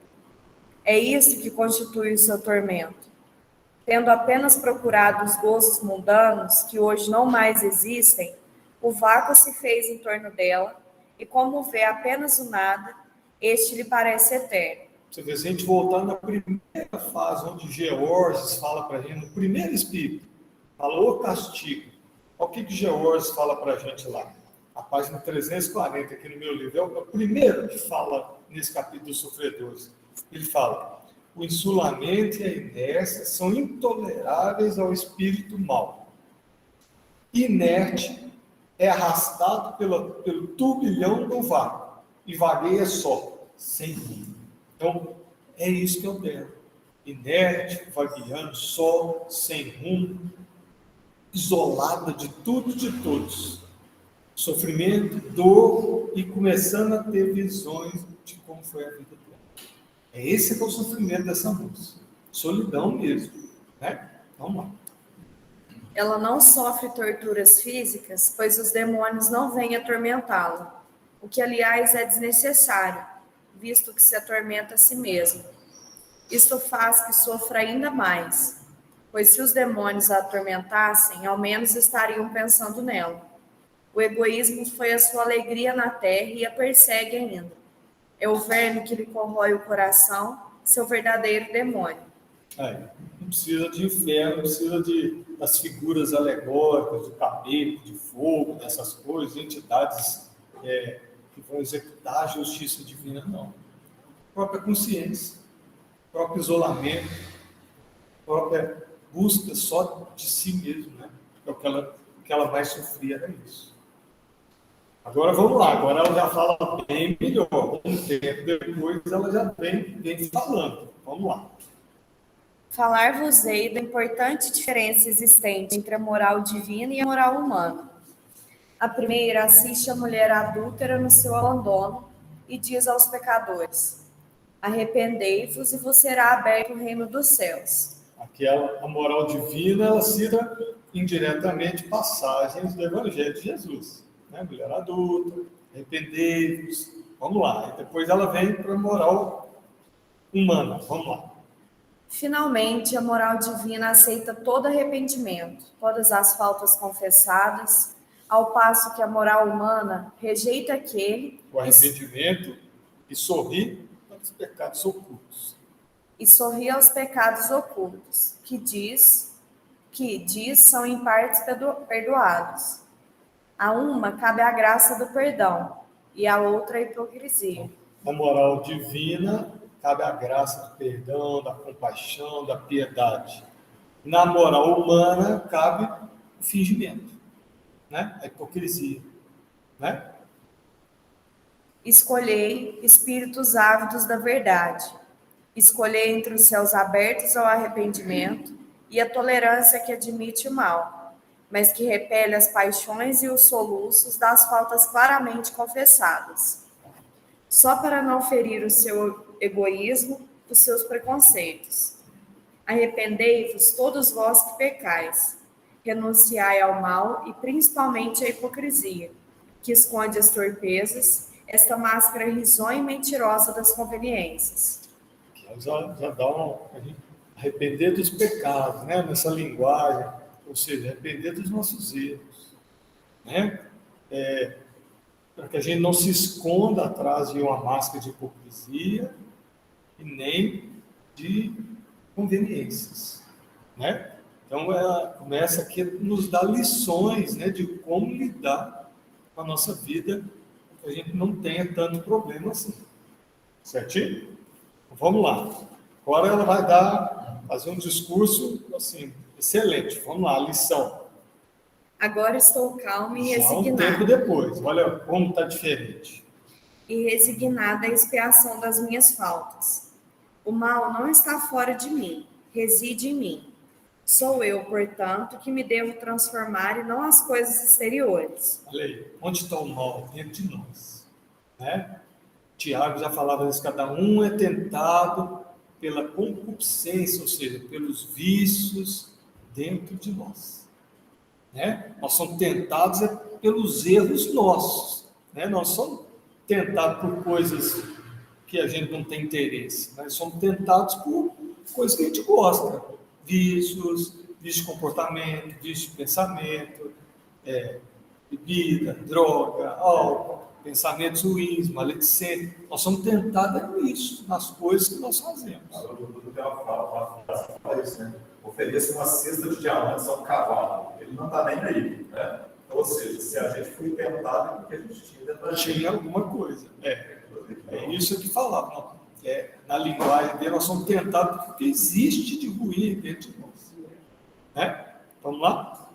É isso que constitui o seu tormento. Tendo apenas procurado os gozos mundanos, que hoje não mais existem, o vácuo se fez em torno dela, e como vê apenas o nada, este lhe parece eterno. Você vê, se a gente voltar na primeira fase, onde Georges fala para a gente, no primeiro espírito, fala o castigo. Olha o que Georges fala para a gente lá. A página 340 aqui no meu livro, é o primeiro que fala nesse capítulo dos sofredores. Ele fala: o insulamento e a inércia são intoleráveis ao espírito mau. Inerte é arrastado pelo turbilhão do vácuo e vagueia só, sem rumo. Então, é isso que eu quero. inerte, vagueando, só, sem rumo, isolada de tudo e de todos. Sofrimento, dor e começando a ter visões de como foi a vida dela. Esse que é o sofrimento dessa moça. Solidão mesmo, né? Vamos lá. Ela não sofre torturas físicas, pois os demônios não vêm atormentá-la, o que, aliás, é desnecessário, visto que se atormenta a si mesmo. Isto faz que sofra ainda mais, pois se os demônios a atormentassem, ao menos estariam pensando nela. O egoísmo foi a sua alegria na terra e a persegue ainda. É o verme que lhe corrói o coração, seu verdadeiro demônio. Não precisa de inferno, não precisa das figuras alegóricas, do cabelo, de fogo, dessas coisas, entidades que vão executar a justiça divina, não. A própria consciência, o próprio isolamento, a própria busca só de si mesmo, né? O que ela mais sofria era isso. Agora vamos lá, agora ela já fala bem melhor. Um tempo depois ela já vem falando. Vamos lá. Falar-vos-ei da importante diferença existente entre a moral divina e a moral humana. A primeira assiste a mulher adúltera no seu abandono e diz aos pecadores: arrependei-vos e vos será aberto o reino dos céus. A moral divina, ela cita indiretamente passagens do Evangelho de Jesus. Né? Mulher adulta, arrependei-vos. Vamos lá. E depois ela vem para a moral humana. Vamos lá. Finalmente, a moral divina aceita todo arrependimento, todas as faltas confessadas, ao passo que a moral humana rejeita aquele o arrependimento e sorri para os pecados ocultos. E sorri aos pecados ocultos, que diz são em partes perdoados. A uma cabe a graça do perdão e a outra a hipocrisia. Na moral divina cabe a graça do perdão, da compaixão, da piedade. Na moral humana cabe o fingimento, né? A hipocrisia, né? Escolhei espíritos ávidos da verdade. Escolhei entre os céus abertos ao arrependimento e a tolerância que admite o mal, mas que repele as paixões e os soluços das faltas claramente confessadas. Só para não ferir o seu egoísmo, os seus preconceitos. Arrependei-vos todos vós que pecais. Renunciai ao mal e principalmente à hipocrisia, que esconde as torpezas, esta máscara risonha e mentirosa das conveniências. Já dá arrepender dos pecados, né? Nessa linguagem, ou seja, arrepender dos nossos erros, né? Para que a gente não se esconda atrás de uma máscara de hipocrisia e nem de conveniências, né? Então, ela começa aqui a nos dar lições, né, de como lidar com a nossa vida, para que a gente não tenha tanto problema assim. Certinho? Então, vamos lá. Agora ela vai fazer um discurso, assim, excelente. Vamos lá, lição. Agora estou calma e Só um tempo resignada. depois, olha como está diferente. E resignada à expiação das minhas faltas. O mal não está fora de mim, reside em mim. Sou eu, portanto, que me devo transformar e não as coisas exteriores. Olha aí, onde está o mal? Dentro de nós, né? Tiago já falava isso, cada um é tentado pela concupiscência, ou seja, pelos vícios dentro de nós, né? Nós somos tentados pelos erros nossos, né? Nós somos tentados por coisas que a gente não tem interesse, nós somos tentados por coisas que a gente gosta, vícios de comportamento, vícios de pensamento, bebida, droga, álcool, pensamentos ruins, maledicentes. Nós somos tentados com isso, nas coisas que nós fazemos. O Dudu tem uma frase isso, né? Ofereça uma cesta de diamantes a um cavalo. Ele não está nem aí, né? Ou seja, se a gente foi tentado, é porque a gente tinha dentro da gente. Tinha alguma coisa. É isso que falava. Na linguagem dele, nós somos tentados porque existe de ruim dentro de nós. Né? Vamos lá?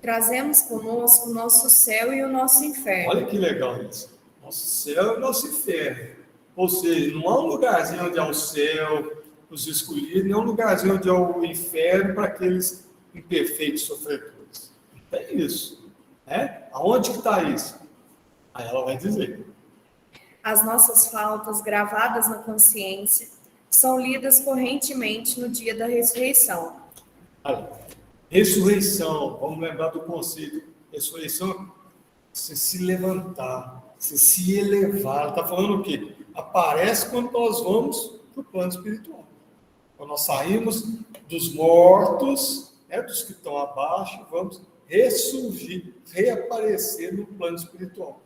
Trazemos conosco o nosso céu e o nosso inferno. Olha que legal isso. Nosso céu e nosso inferno. Ou seja, não há um lugarzinho onde há um céu, os escolhidos, nem um lugarzinho onde é o inferno para aqueles imperfeitos sofredores. Não tem isso. Né? Aonde que está isso? Aí ela vai dizer. As nossas faltas gravadas na consciência são lidas correntemente no dia da ressurreição. Olha, ressurreição, vamos lembrar do conceito. Ressurreição é você se levantar, você se elevar. Ela está falando o quê? Aparece quando nós vamos para o plano espiritual. Quando nós saímos dos mortos, né, dos que estão abaixo, vamos ressurgir, reaparecer no plano espiritual.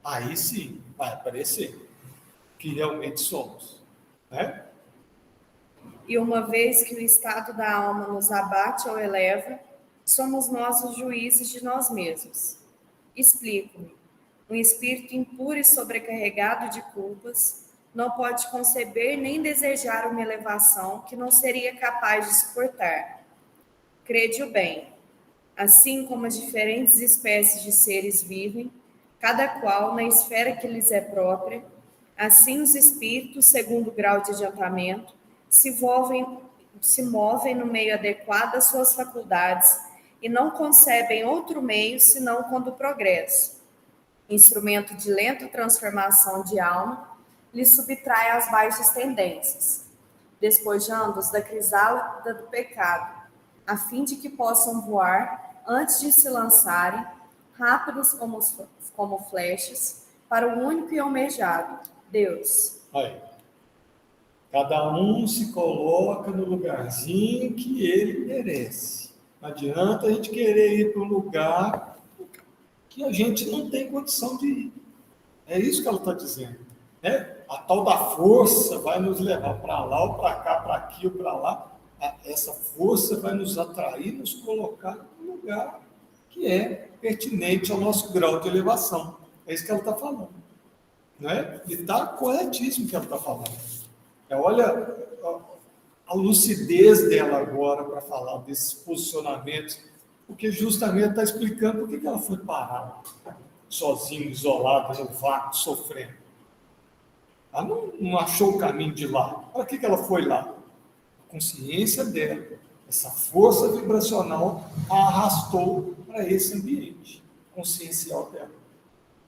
Aí sim vai aparecer que realmente somos. Né? E uma vez que o estado da alma nos abate ou eleva, somos nós os juízes de nós mesmos. Explico-me. Um espírito impuro e sobrecarregado de culpas não pode conceber nem desejar uma elevação que não seria capaz de suportar. Crede-o bem. Assim como as diferentes espécies de seres vivem, cada qual na esfera que lhes é própria, assim os espíritos, segundo o grau de adiantamento, se movem no meio adequado às suas faculdades e não concebem outro meio senão quando o progresso, instrumento de lenta transformação de alma, lhes subtrai as baixas tendências, despojando-os da crisálida do pecado, a fim de que possam voar antes de se lançarem, rápidos como flechas, para o único e almejado, Deus. Aí. Cada um se coloca no lugarzinho que ele merece. Não adianta a gente querer ir para um lugar que a gente não tem condição de ir. É isso que ela está dizendo. Né? A tal da força vai nos levar para lá, ou para cá, para aqui, ou para lá. Essa força vai nos atrair, nos colocar no lugar que é pertinente ao nosso grau de elevação. É isso que ela está falando. Né? E está corretíssimo o que ela está falando. Olha a lucidez dela agora para falar desses posicionamentos, porque justamente está explicando por que ela foi parar sozinha, isolada, no vácuo, sofrendo. Ela não achou o caminho de lá. Para que ela foi lá? A consciência dela, essa força vibracional a arrastou para esse ambiente consciencial dela.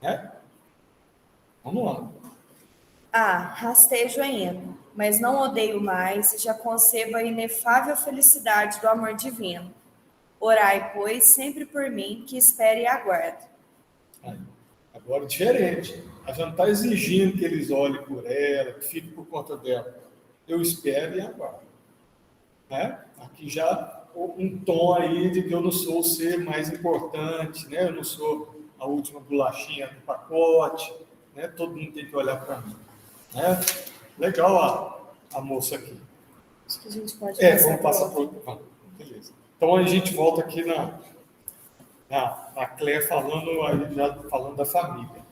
Né? Vamos lá. Rastejo ainda, mas não odeio mais e já concebo a inefável felicidade do amor divino. Orai, pois, sempre por mim, que espere e aguardo. Agora, diferente. A gente não está exigindo que eles olhem por ela, que fiquem por conta dela. Eu espero e aguardo. Né? Aqui já um tom aí de que eu não sou o ser mais importante, né? Eu não sou a última bolachinha do pacote, né? Todo mundo tem que olhar para mim. Né? Legal a moça aqui. Acho que a gente pode vamos passar por outro. Beleza. Então a gente volta aqui na Claire falando da família.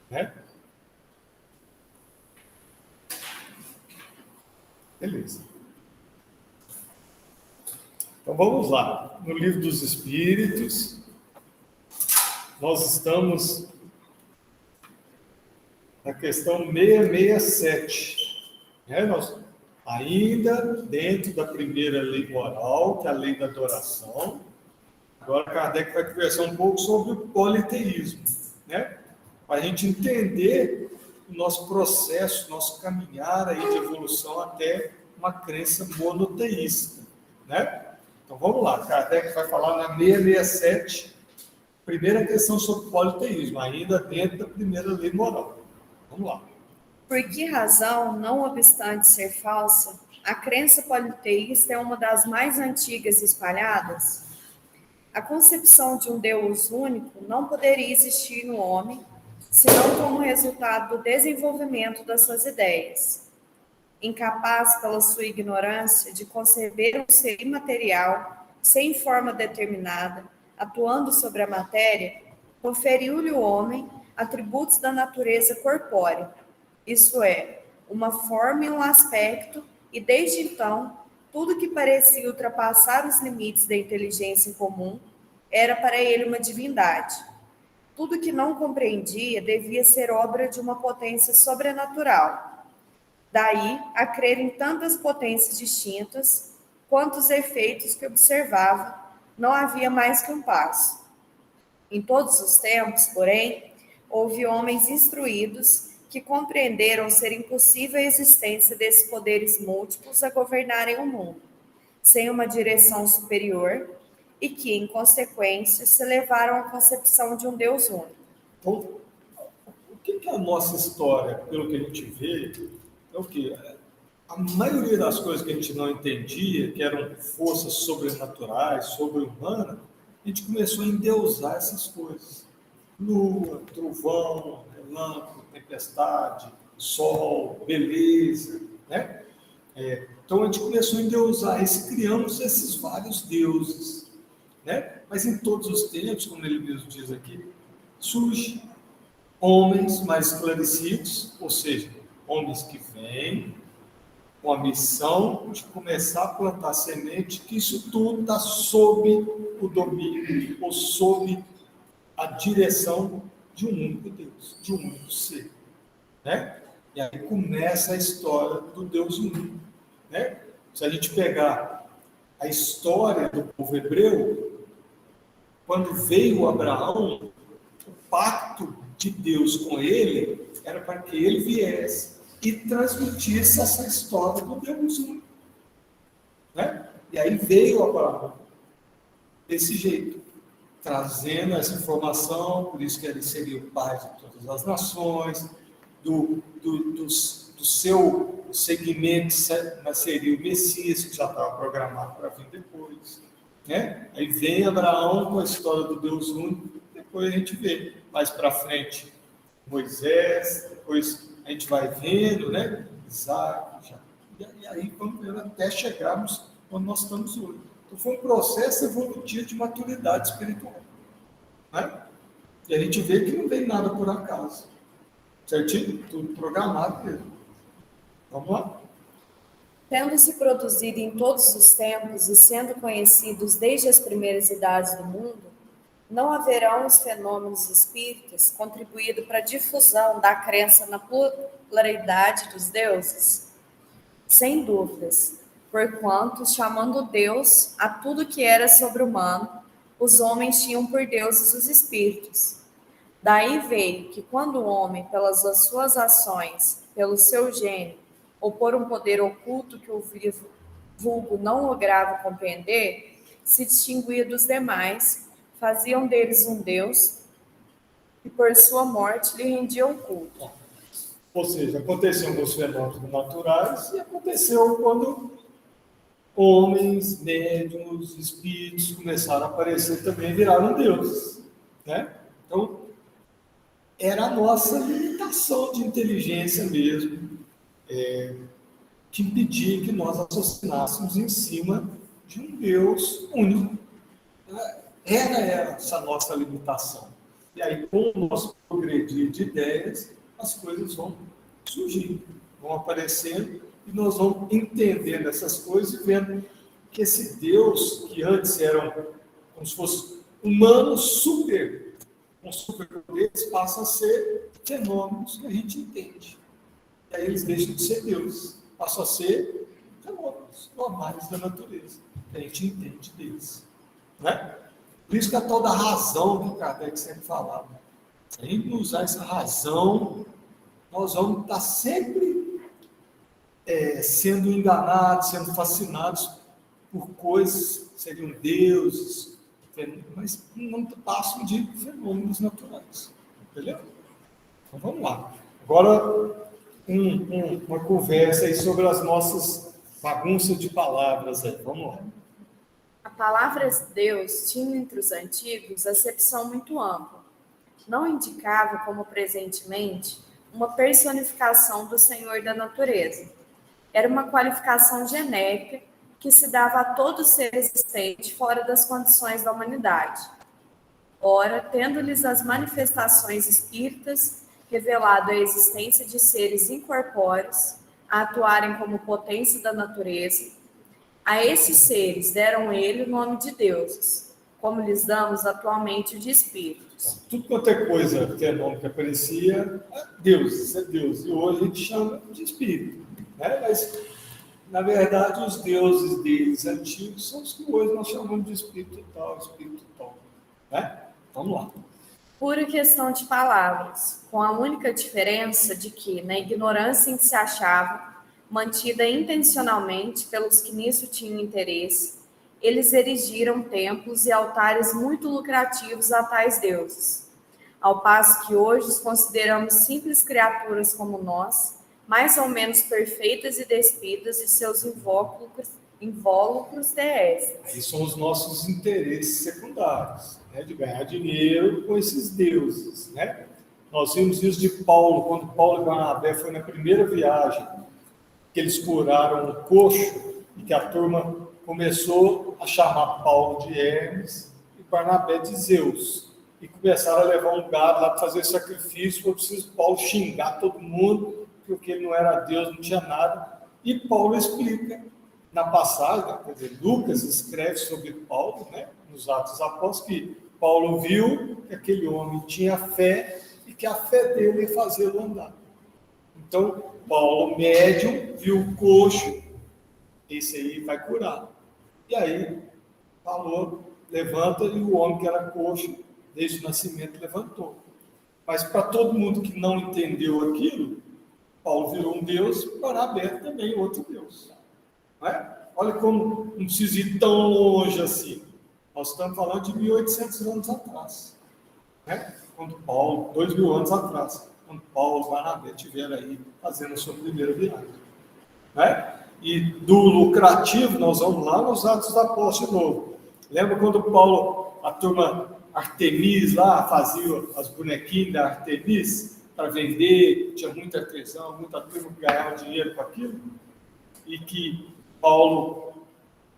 Né? Beleza. Então vamos lá. No Livro dos Espíritos, nós estamos na questão 667. Né? Nós, ainda dentro da primeira lei moral, que é a lei da adoração. Agora Kardec vai conversar um pouco sobre o politeísmo, né? Para a gente entender o nosso processo, nosso caminhar aí de evolução até uma crença monoteísta, né? Então vamos lá, Kardec vai falar na 667, primeira questão sobre o politeísmo, ainda dentro da primeira lei moral. Vamos lá. Por que razão, não obstante ser falsa, a crença politeísta é uma das mais antigas e espalhadas? A concepção de um Deus único não poderia existir no homem, senão como resultado do desenvolvimento das suas ideias. Incapaz, pela sua ignorância, de conceber um ser imaterial, sem forma determinada, atuando sobre a matéria, conferiu-lhe o homem atributos da natureza corpórea, isso é, uma forma e um aspecto, e desde então, tudo que parecia ultrapassar os limites da inteligência em comum era para ele uma divindade. Tudo que não compreendia devia ser obra de uma potência sobrenatural. Daí a crer em tantas potências distintas, quanto os efeitos que observava, não havia mais que um passo. Em todos os tempos, porém, houve homens instruídos que compreenderam ser impossível a existência desses poderes múltiplos a governarem o mundo, sem uma direção superior, e que, em consequência, se levaram à concepção de um Deus único. Então, o que é a nossa história, pelo que a gente vê, é o quê? A maioria das coisas que a gente não entendia, que eram forças sobrenaturais, sobre-humanas, a gente começou a endeusar essas coisas. Lua, trovão, relâmpago, tempestade, sol, beleza, né? Então a gente começou a endeusar, criamos esses vários deuses, né? Mas em todos os tempos, como ele mesmo diz aqui, surge homens mais esclarecidos, ou seja, homens que vêm com a missão de começar a plantar semente, que isso tudo está sob o domínio ou sob a direção de um único Deus, de um único ser, né? E aí começa a história do Deus único, né? Se a gente pegar a história do povo hebreu, quando veio Abraão, o pacto de Deus com ele era para que ele viesse e transmitisse essa história do Deus único, né? E aí veio Abraão desse jeito, trazendo essa informação, por isso que ele seria o pai de todas as nações, do seu segmento seria o Messias, que já estava programado para vir depois, né? Aí vem Abraão com a história do Deus único, depois a gente vê mais para frente Moisés, depois a gente vai vendo, né? Isaac, e aí vamos vendo até chegarmos onde nós estamos hoje. Então foi um processo evolutivo de maturidade espiritual, né? E a gente vê que não vem nada por acaso, certinho? Tudo programado mesmo. Vamos lá? Tendo se produzido em todos os tempos e sendo conhecidos desde as primeiras idades do mundo, não haverão os fenômenos espíritas contribuído para a difusão da crença na pluralidade dos deuses? Sem dúvidas, porquanto, chamando Deus a tudo que era sobre-humano, os homens tinham por deuses os espíritos. Daí veio que quando o homem, pelas suas ações, pelo seu gênio, ou por um poder oculto que o vulgo não lograva compreender, se distinguia dos demais, faziam deles um Deus, e por sua morte lhe rendiam culto. Ou seja, aconteceu alguns fenômenos naturais e aconteceu quando homens, médiuns, espíritos começaram a aparecer também, viraram deuses, né? Então, era a nossa limitação de inteligência mesmo, que impedia que nós raciocinássemos em cima de um Deus único. Era essa nossa limitação. E aí, com o nosso progredir de ideias, as coisas vão surgindo, vão aparecendo, e nós vamos entendendo essas coisas e vendo que esse Deus, que antes eram como se fosse humanos com superpoderes, passa a ser fenômenos que a gente entende. E aí eles deixam de ser Deus, passam a ser fenômenos normais da natureza, que a gente entende deles, né? Por isso que a tal da razão que o Kardec sempre falava. Se a gente não usar essa razão, nós vamos estar sempre sendo enganados, sendo fascinados por coisas que seriam deuses, mas não passam de fenômenos naturais. Entendeu? Então vamos lá. Agora, uma conversa aí sobre as nossas bagunças de palavras aí. Vamos lá. A palavra Deus tinha entre os antigos acepção muito ampla. Não indicava, como presentemente, uma personificação do Senhor da natureza. Era uma qualificação genérica que se dava a todo ser existente fora das condições da humanidade. Ora, tendo-lhes as manifestações espíritas revelado a existência de seres incorpóreos a atuarem como potência da natureza, a esses seres deram ele o nome de deuses, como lhes damos atualmente o de espíritos. Tudo quanto é coisa, fenômeno que aparecia, é Deus. E hoje a gente chama de espírito. né? Mas, na verdade, os deuses deles antigos são os que hoje nós chamamos de espírito tal, né? Vamos lá. Pura questão de palavras, com a única diferença de que, na ignorância em que se achava, mantida intencionalmente pelos que nisso tinham interesse, eles erigiram templos e altares muito lucrativos a tais deuses, ao passo que hoje os consideramos simples criaturas como nós, mais ou menos perfeitas e despidas de seus invólucros terrestres. Aí são os nossos interesses secundários, né? De ganhar dinheiro com esses deuses, né? Nós vimos isso de Paulo, quando Paulo e Barnabé foi na primeira viagem, que eles curaram um coxo, e que a turma começou a chamar Paulo de Hermes e Barnabé de Zeus. E começaram a levar um gado lá para fazer sacrifício, foi preciso Paulo xingar todo mundo, porque ele não era Deus, não tinha nada. E Paulo explica na passagem, quer dizer, Lucas escreve sobre Paulo, né, nos Atos dos Apóstolos, que Paulo viu que aquele homem tinha fé e que a fé dele ia fazê-lo andar. Então, Paulo, médium, viu o coxo, esse aí vai curar. E aí, falou, levanta, e o homem que era coxo, desde o nascimento, levantou. Mas para todo mundo que não entendeu aquilo, Paulo virou um Deus, Barnabé também outro Deus. Não é? Olha como não precisa ir tão longe assim. Nós estamos falando de 1.800 anos atrás. Né? Quando Paulo, 2.000 anos atrás, quando Paulo e Barnabé estiveram aí fazendo a sua primeira viagem. Né? E do lucrativo, nós vamos lá nos Atos dos Apóstolos de novo. Lembra quando Paulo, a turma Artemis lá, fazia as bonequinhas da Artemis para vender, tinha muita artesão, muita turma que ganhava dinheiro com aquilo, e que Paulo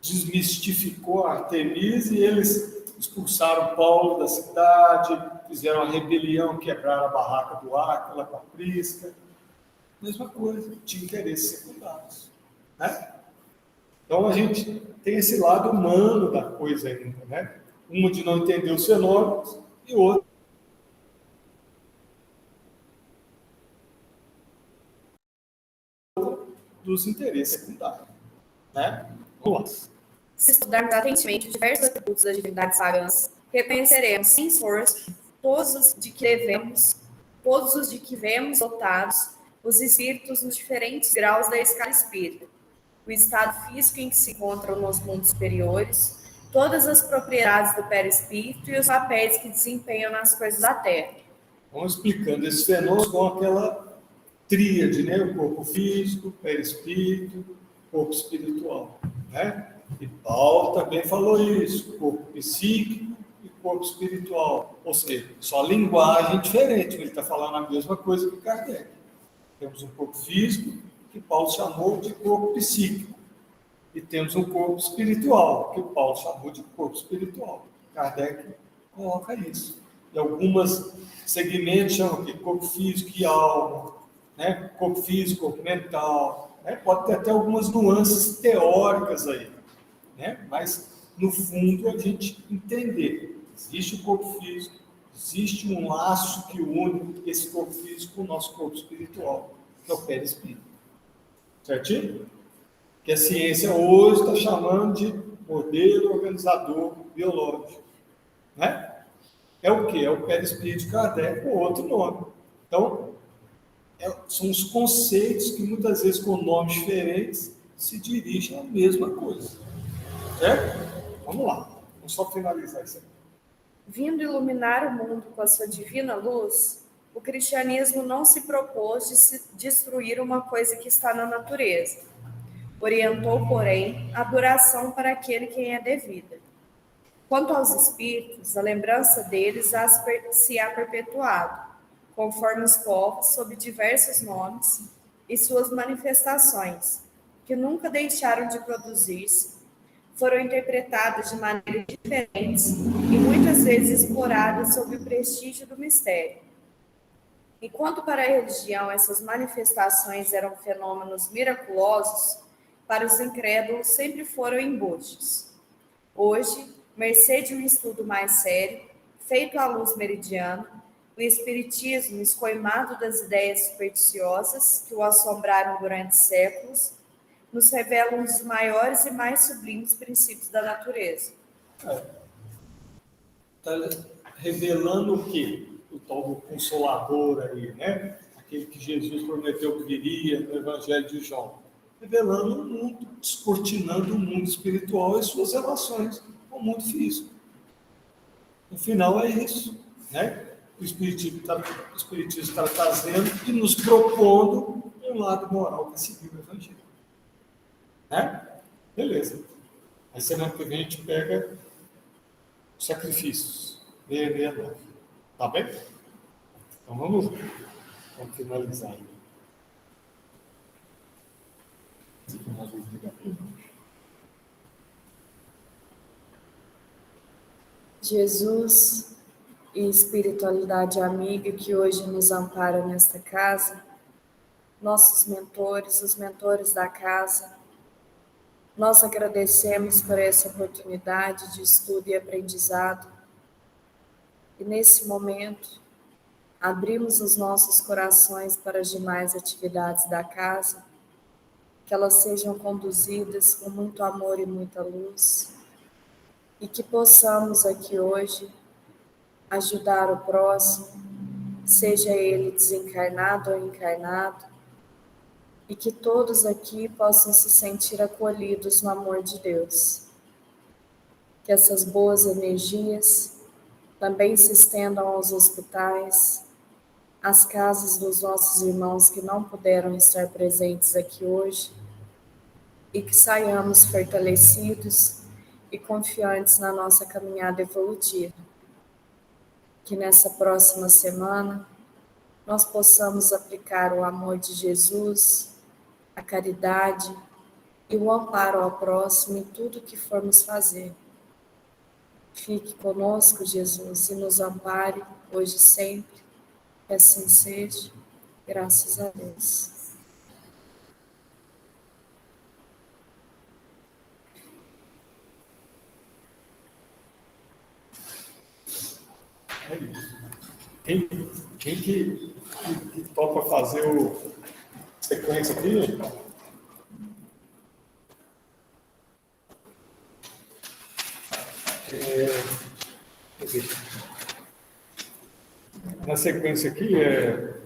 desmistificou a Artemis e eles expulsaram Paulo da cidade, fizeram uma rebelião, quebraram a barraca do Áquila com a Prisca. Mesma coisa, tinha interesses secundários. Né? Então a gente tem esse lado humano da coisa ainda, né? Uma de não entender os fenômenos e outra dos interesses secundários. Né? Vamos lá. Se estudarmos atentamente diversos atributos das divindades pagãs, reconheceremos sem esforço todos os de que vemos dotados os espíritos nos diferentes graus da escala espírita, o estado físico em que se encontram nos mundos superiores, todas as propriedades do perispírito e os papéis que desempenham nas coisas da Terra. Vamos explicando esses fenômenos com aquela tríade, né? O corpo físico, o perispírito, o corpo espiritual, né? E Paulo também falou isso, corpo psíquico e corpo espiritual, ou seja, só linguagem diferente, ele está falando a mesma coisa que Kardec. Temos um corpo físico, que Paulo chamou de corpo psíquico, e temos um corpo espiritual, que Paulo chamou de corpo espiritual. Kardec coloca isso. E alguns segmentos chamam de corpo físico e alma, né? Corpo físico, corpo mental, né? Pode ter até algumas nuances teóricas aí, né? Mas, no fundo, a gente entender. Existe o corpo físico, existe um laço que une esse corpo físico com o nosso corpo espiritual, que é o perispírito. Certinho? Que a ciência hoje está chamando de modelo organizador biológico. Né? É o quê? É o perispírito de Kardec com outro nome. Então, são os conceitos que muitas vezes com nomes diferentes se dirigem à mesma coisa. Certo? Vamos lá. Vamos só finalizar isso aqui. Vindo iluminar o mundo com a sua divina luz, o cristianismo não se propôs de destruir uma coisa que está na natureza. Orientou, porém, a adoração para aquele quem é devida. Quanto aos espíritos, a lembrança deles se há perpetuado, conforme os povos, sob diversos nomes, e suas manifestações, que nunca deixaram de produzir-se, foram interpretadas de maneiras diferentes e muitas vezes exploradas sob o prestígio do mistério. Enquanto para a religião essas manifestações eram fenômenos miraculosos, para os incrédulos sempre foram embustes. Hoje, mercê de um estudo mais sério, feito à luz meridiana, O Espiritismo, escoimado das ideias supersticiosas que o assombraram durante séculos, nos revela um dos maiores e mais sublimes princípios da natureza. Está revelando o quê? O tal do Consolador aí, né? Aquele que Jesus prometeu que viria no Evangelho de João. Revelando o mundo, descortinando o mundo espiritual e suas relações com o mundo físico. No final é isso, né? O Espiritismo está trazendo e nos propondo um lado moral para seguir o Evangelho. Né? Beleza. Aí semana que vem a gente pega os sacrifícios. 669. Tá bem? Então vamos finalizar aí. Jesus e espiritualidade amiga que hoje nos ampara nesta casa, nossos mentores, os mentores da casa, nós agradecemos por essa oportunidade de estudo e aprendizado. E nesse momento, abrimos os nossos corações para as demais atividades da casa, que elas sejam conduzidas com muito amor e muita luz, e que possamos aqui hoje ajudar o próximo, seja ele desencarnado ou encarnado, e que todos aqui possam se sentir acolhidos no amor de Deus. Que essas boas energias também se estendam aos hospitais, às casas dos nossos irmãos que não puderam estar presentes aqui hoje, e que saiamos fortalecidos e confiantes na nossa caminhada evolutiva. Que nessa próxima semana nós possamos aplicar o amor de Jesus, a caridade e o amparo ao próximo em tudo que formos fazer. Fique conosco, Jesus, e nos ampare hoje e sempre. Que assim seja, graças a Deus. É isso. Quem que topa fazer o sequência aqui? Na sequência aqui é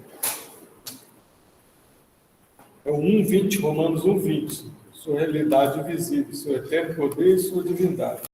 o 1:20, Romanos 1:20. Sua realidade invisível, seu eterno poder e sua divindade.